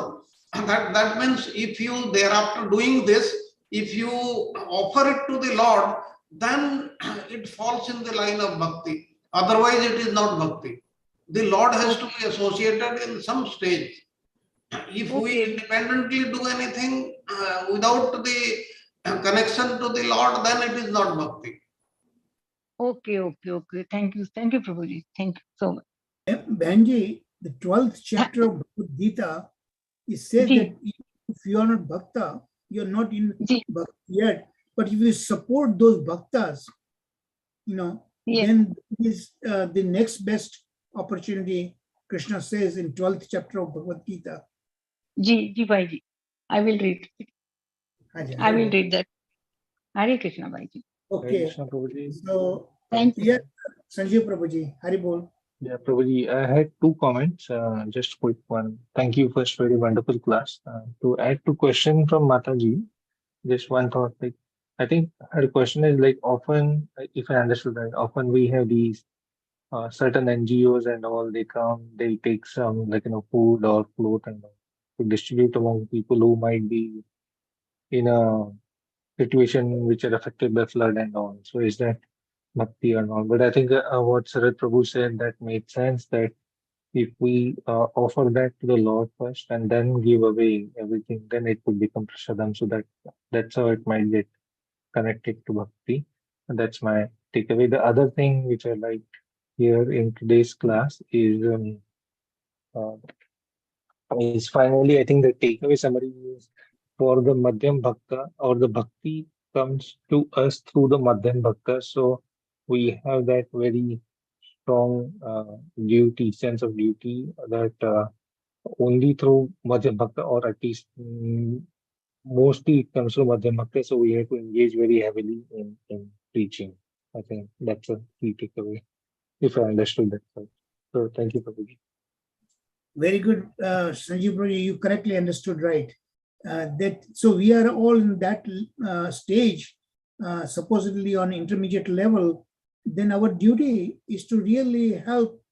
That means if you thereafter doing this, if you offer it to the Lord, then it falls in the line of bhakti. Otherwise, it is not bhakti. The Lord has to be associated in some stage. If we independently do anything without the connection to the Lord, then it is not bhakti. Okay. Thank you, Prabhuji. Thank you so much. Benji, the 12th chapter of Bhagavad Gita, it says that if you are not bhakta, you are not in bhakti yet. But if you support those bhaktas, then is the next best opportunity. Krishna says in 12th chapter of Bhagavad Gita. Ji, Bhai. I will read. I will read that. Hare Krishna, Bhai. Okay. Krishna, Prabhuji. So, thank you. Yeah, Sanjeev Prabhuji, Hari Bol. Yeah, Prabhuji, I had two comments, just quick one. Thank you for very wonderful class. To add to question from Mataji, just one thought. Like, I think her question is like often, if I understood right, often we have these certain NGOs and all. They come, they take some food or cloth and all to distribute among people who might be in a situation which are affected by flood and all. So is that bhakti or not? But I think what Sarat Prabhu said, that made sense, that if we offer that to the Lord first and then give away everything, then it would become prasadam. So that's how it might get connected to bhakti. And that's my takeaway. The other thing which I like here in today's class is finally, I think the takeaway summary is for the Madhyam Bhakta, or the bhakti comes to us through the Madhyam Bhakta. So we have that very strong sense of duty, that only through Madhyam Bhakta, or at least mostly it comes from Madhyam Bhakta. So we have to engage very heavily in preaching. I think that's a key takeaway, if I understood that right. So thank you, Prabhuji. Very good, Sanjeev Prabhu, you correctly understood, right? So we are all in that stage, supposedly on intermediate level. Then our duty is to really help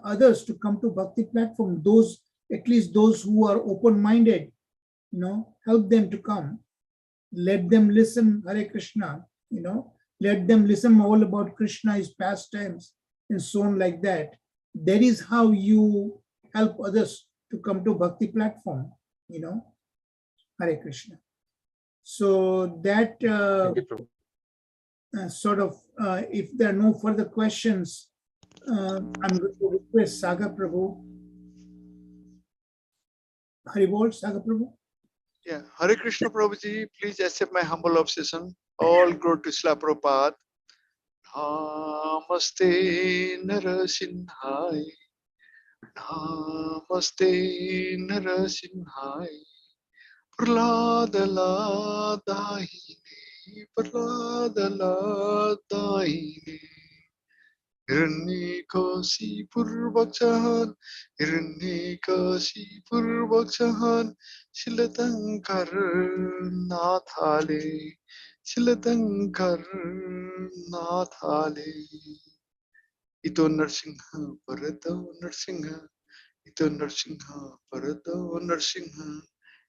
others to come to Bhakti platform. Those, at least those who are open-minded, help them to come. Let them listen Hare Krishna. Let them listen all about Krishna, his pastimes, and so on like that. That is how you help others to come to Bhakti platform, Hare Krishna. So that Thank you, Prabhu. If there are no further questions, I'm going to request Saga Prabhu. Haribol, Saga Prabhu. Yeah, Hare Krishna Prabhuji, please accept my humble obsession. All glory to Srila Prabhupada. Namaste Narasimhai. Namaste Narasimhai. Prahlada Ladahine. Prahlada Ladahine. Hiranyakasipur Bhakshan, Hiranyakasipur Bhakshan, Shilatankar Nathale, Shilatankar Nathale. Ito Narsingha, Parato Narsingha, Ito Narsingha, Parato Narsingha,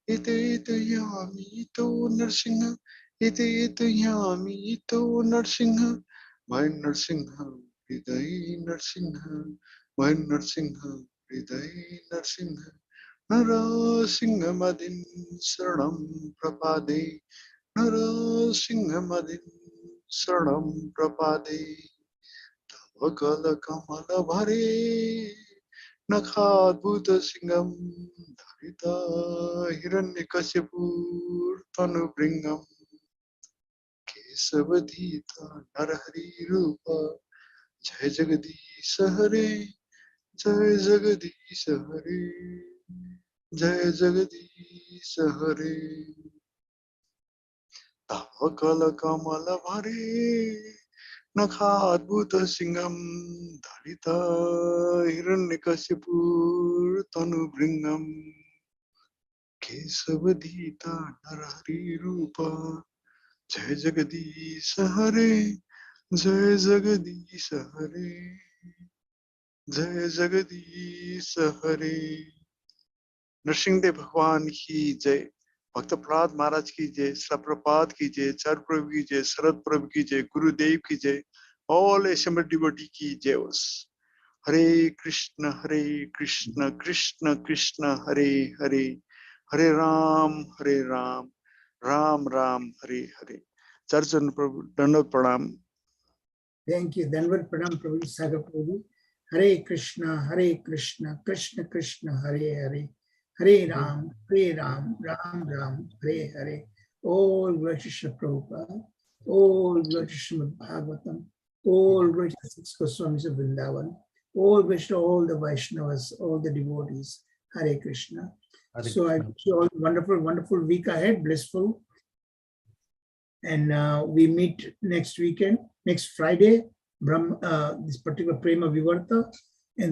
Ito Yami, Ito Narsingha, Ito Yami, Ito Narsingha, my Narsingha. Hriday Narsingha, my Narsingha, Hriday Narsingha, Narasingha Madin Saranam Prapade, Narasingha Madin Saranam Prapade, Vakala Kamala Bhare, Nakhadbhuta Singham, Dharita Hiranyakasipur Tanu Bringam, Kesavadita Narahari Rupa. Jai Jagadish Hare, Jai Jagadish Hare, Jai Jagadish Hare. Tavakala Kamala Bhare, Nakhadbhuta Singham, Dhalita Hiranyakasipur Tanu Bringam, Kesavadita Narahari Rupa, Jai Jagadish Hare, Jai Jagadish Hare. जय जगदीश हरे. नरसिंहदेव भगवान की जय. भक्त प्रहलाद महाराज की जय. श्री प्रभुपाद की जय. चार प्रभु की जय. शरद प्रभु की जय. गुरुदेव की जय. ऑल assembled devotee की जय. हरे कृष्ण कृष्ण कृष्ण हरे हरे, हरे राम राम राम हरे हरे. चर्चन प्रभु दंडवत प्रणाम. Thank you. Danvad Pranam Prabhu, Saga Prabhu. Hare Krishna Krishna Krishna Hare Hare, Hare Ram Ram Ram Hare Hare. All glory to Srila Prabhupada, all glory to Srimad Bhagavatam, all glory to the six Goswamis of Vrindavan, all glory to all the Vaishnavas, all the devotees. Hare Krishna. So I wish you all a wonderful week ahead, blissful. And we meet next weekend, next Friday, this particular Prema Vivarta.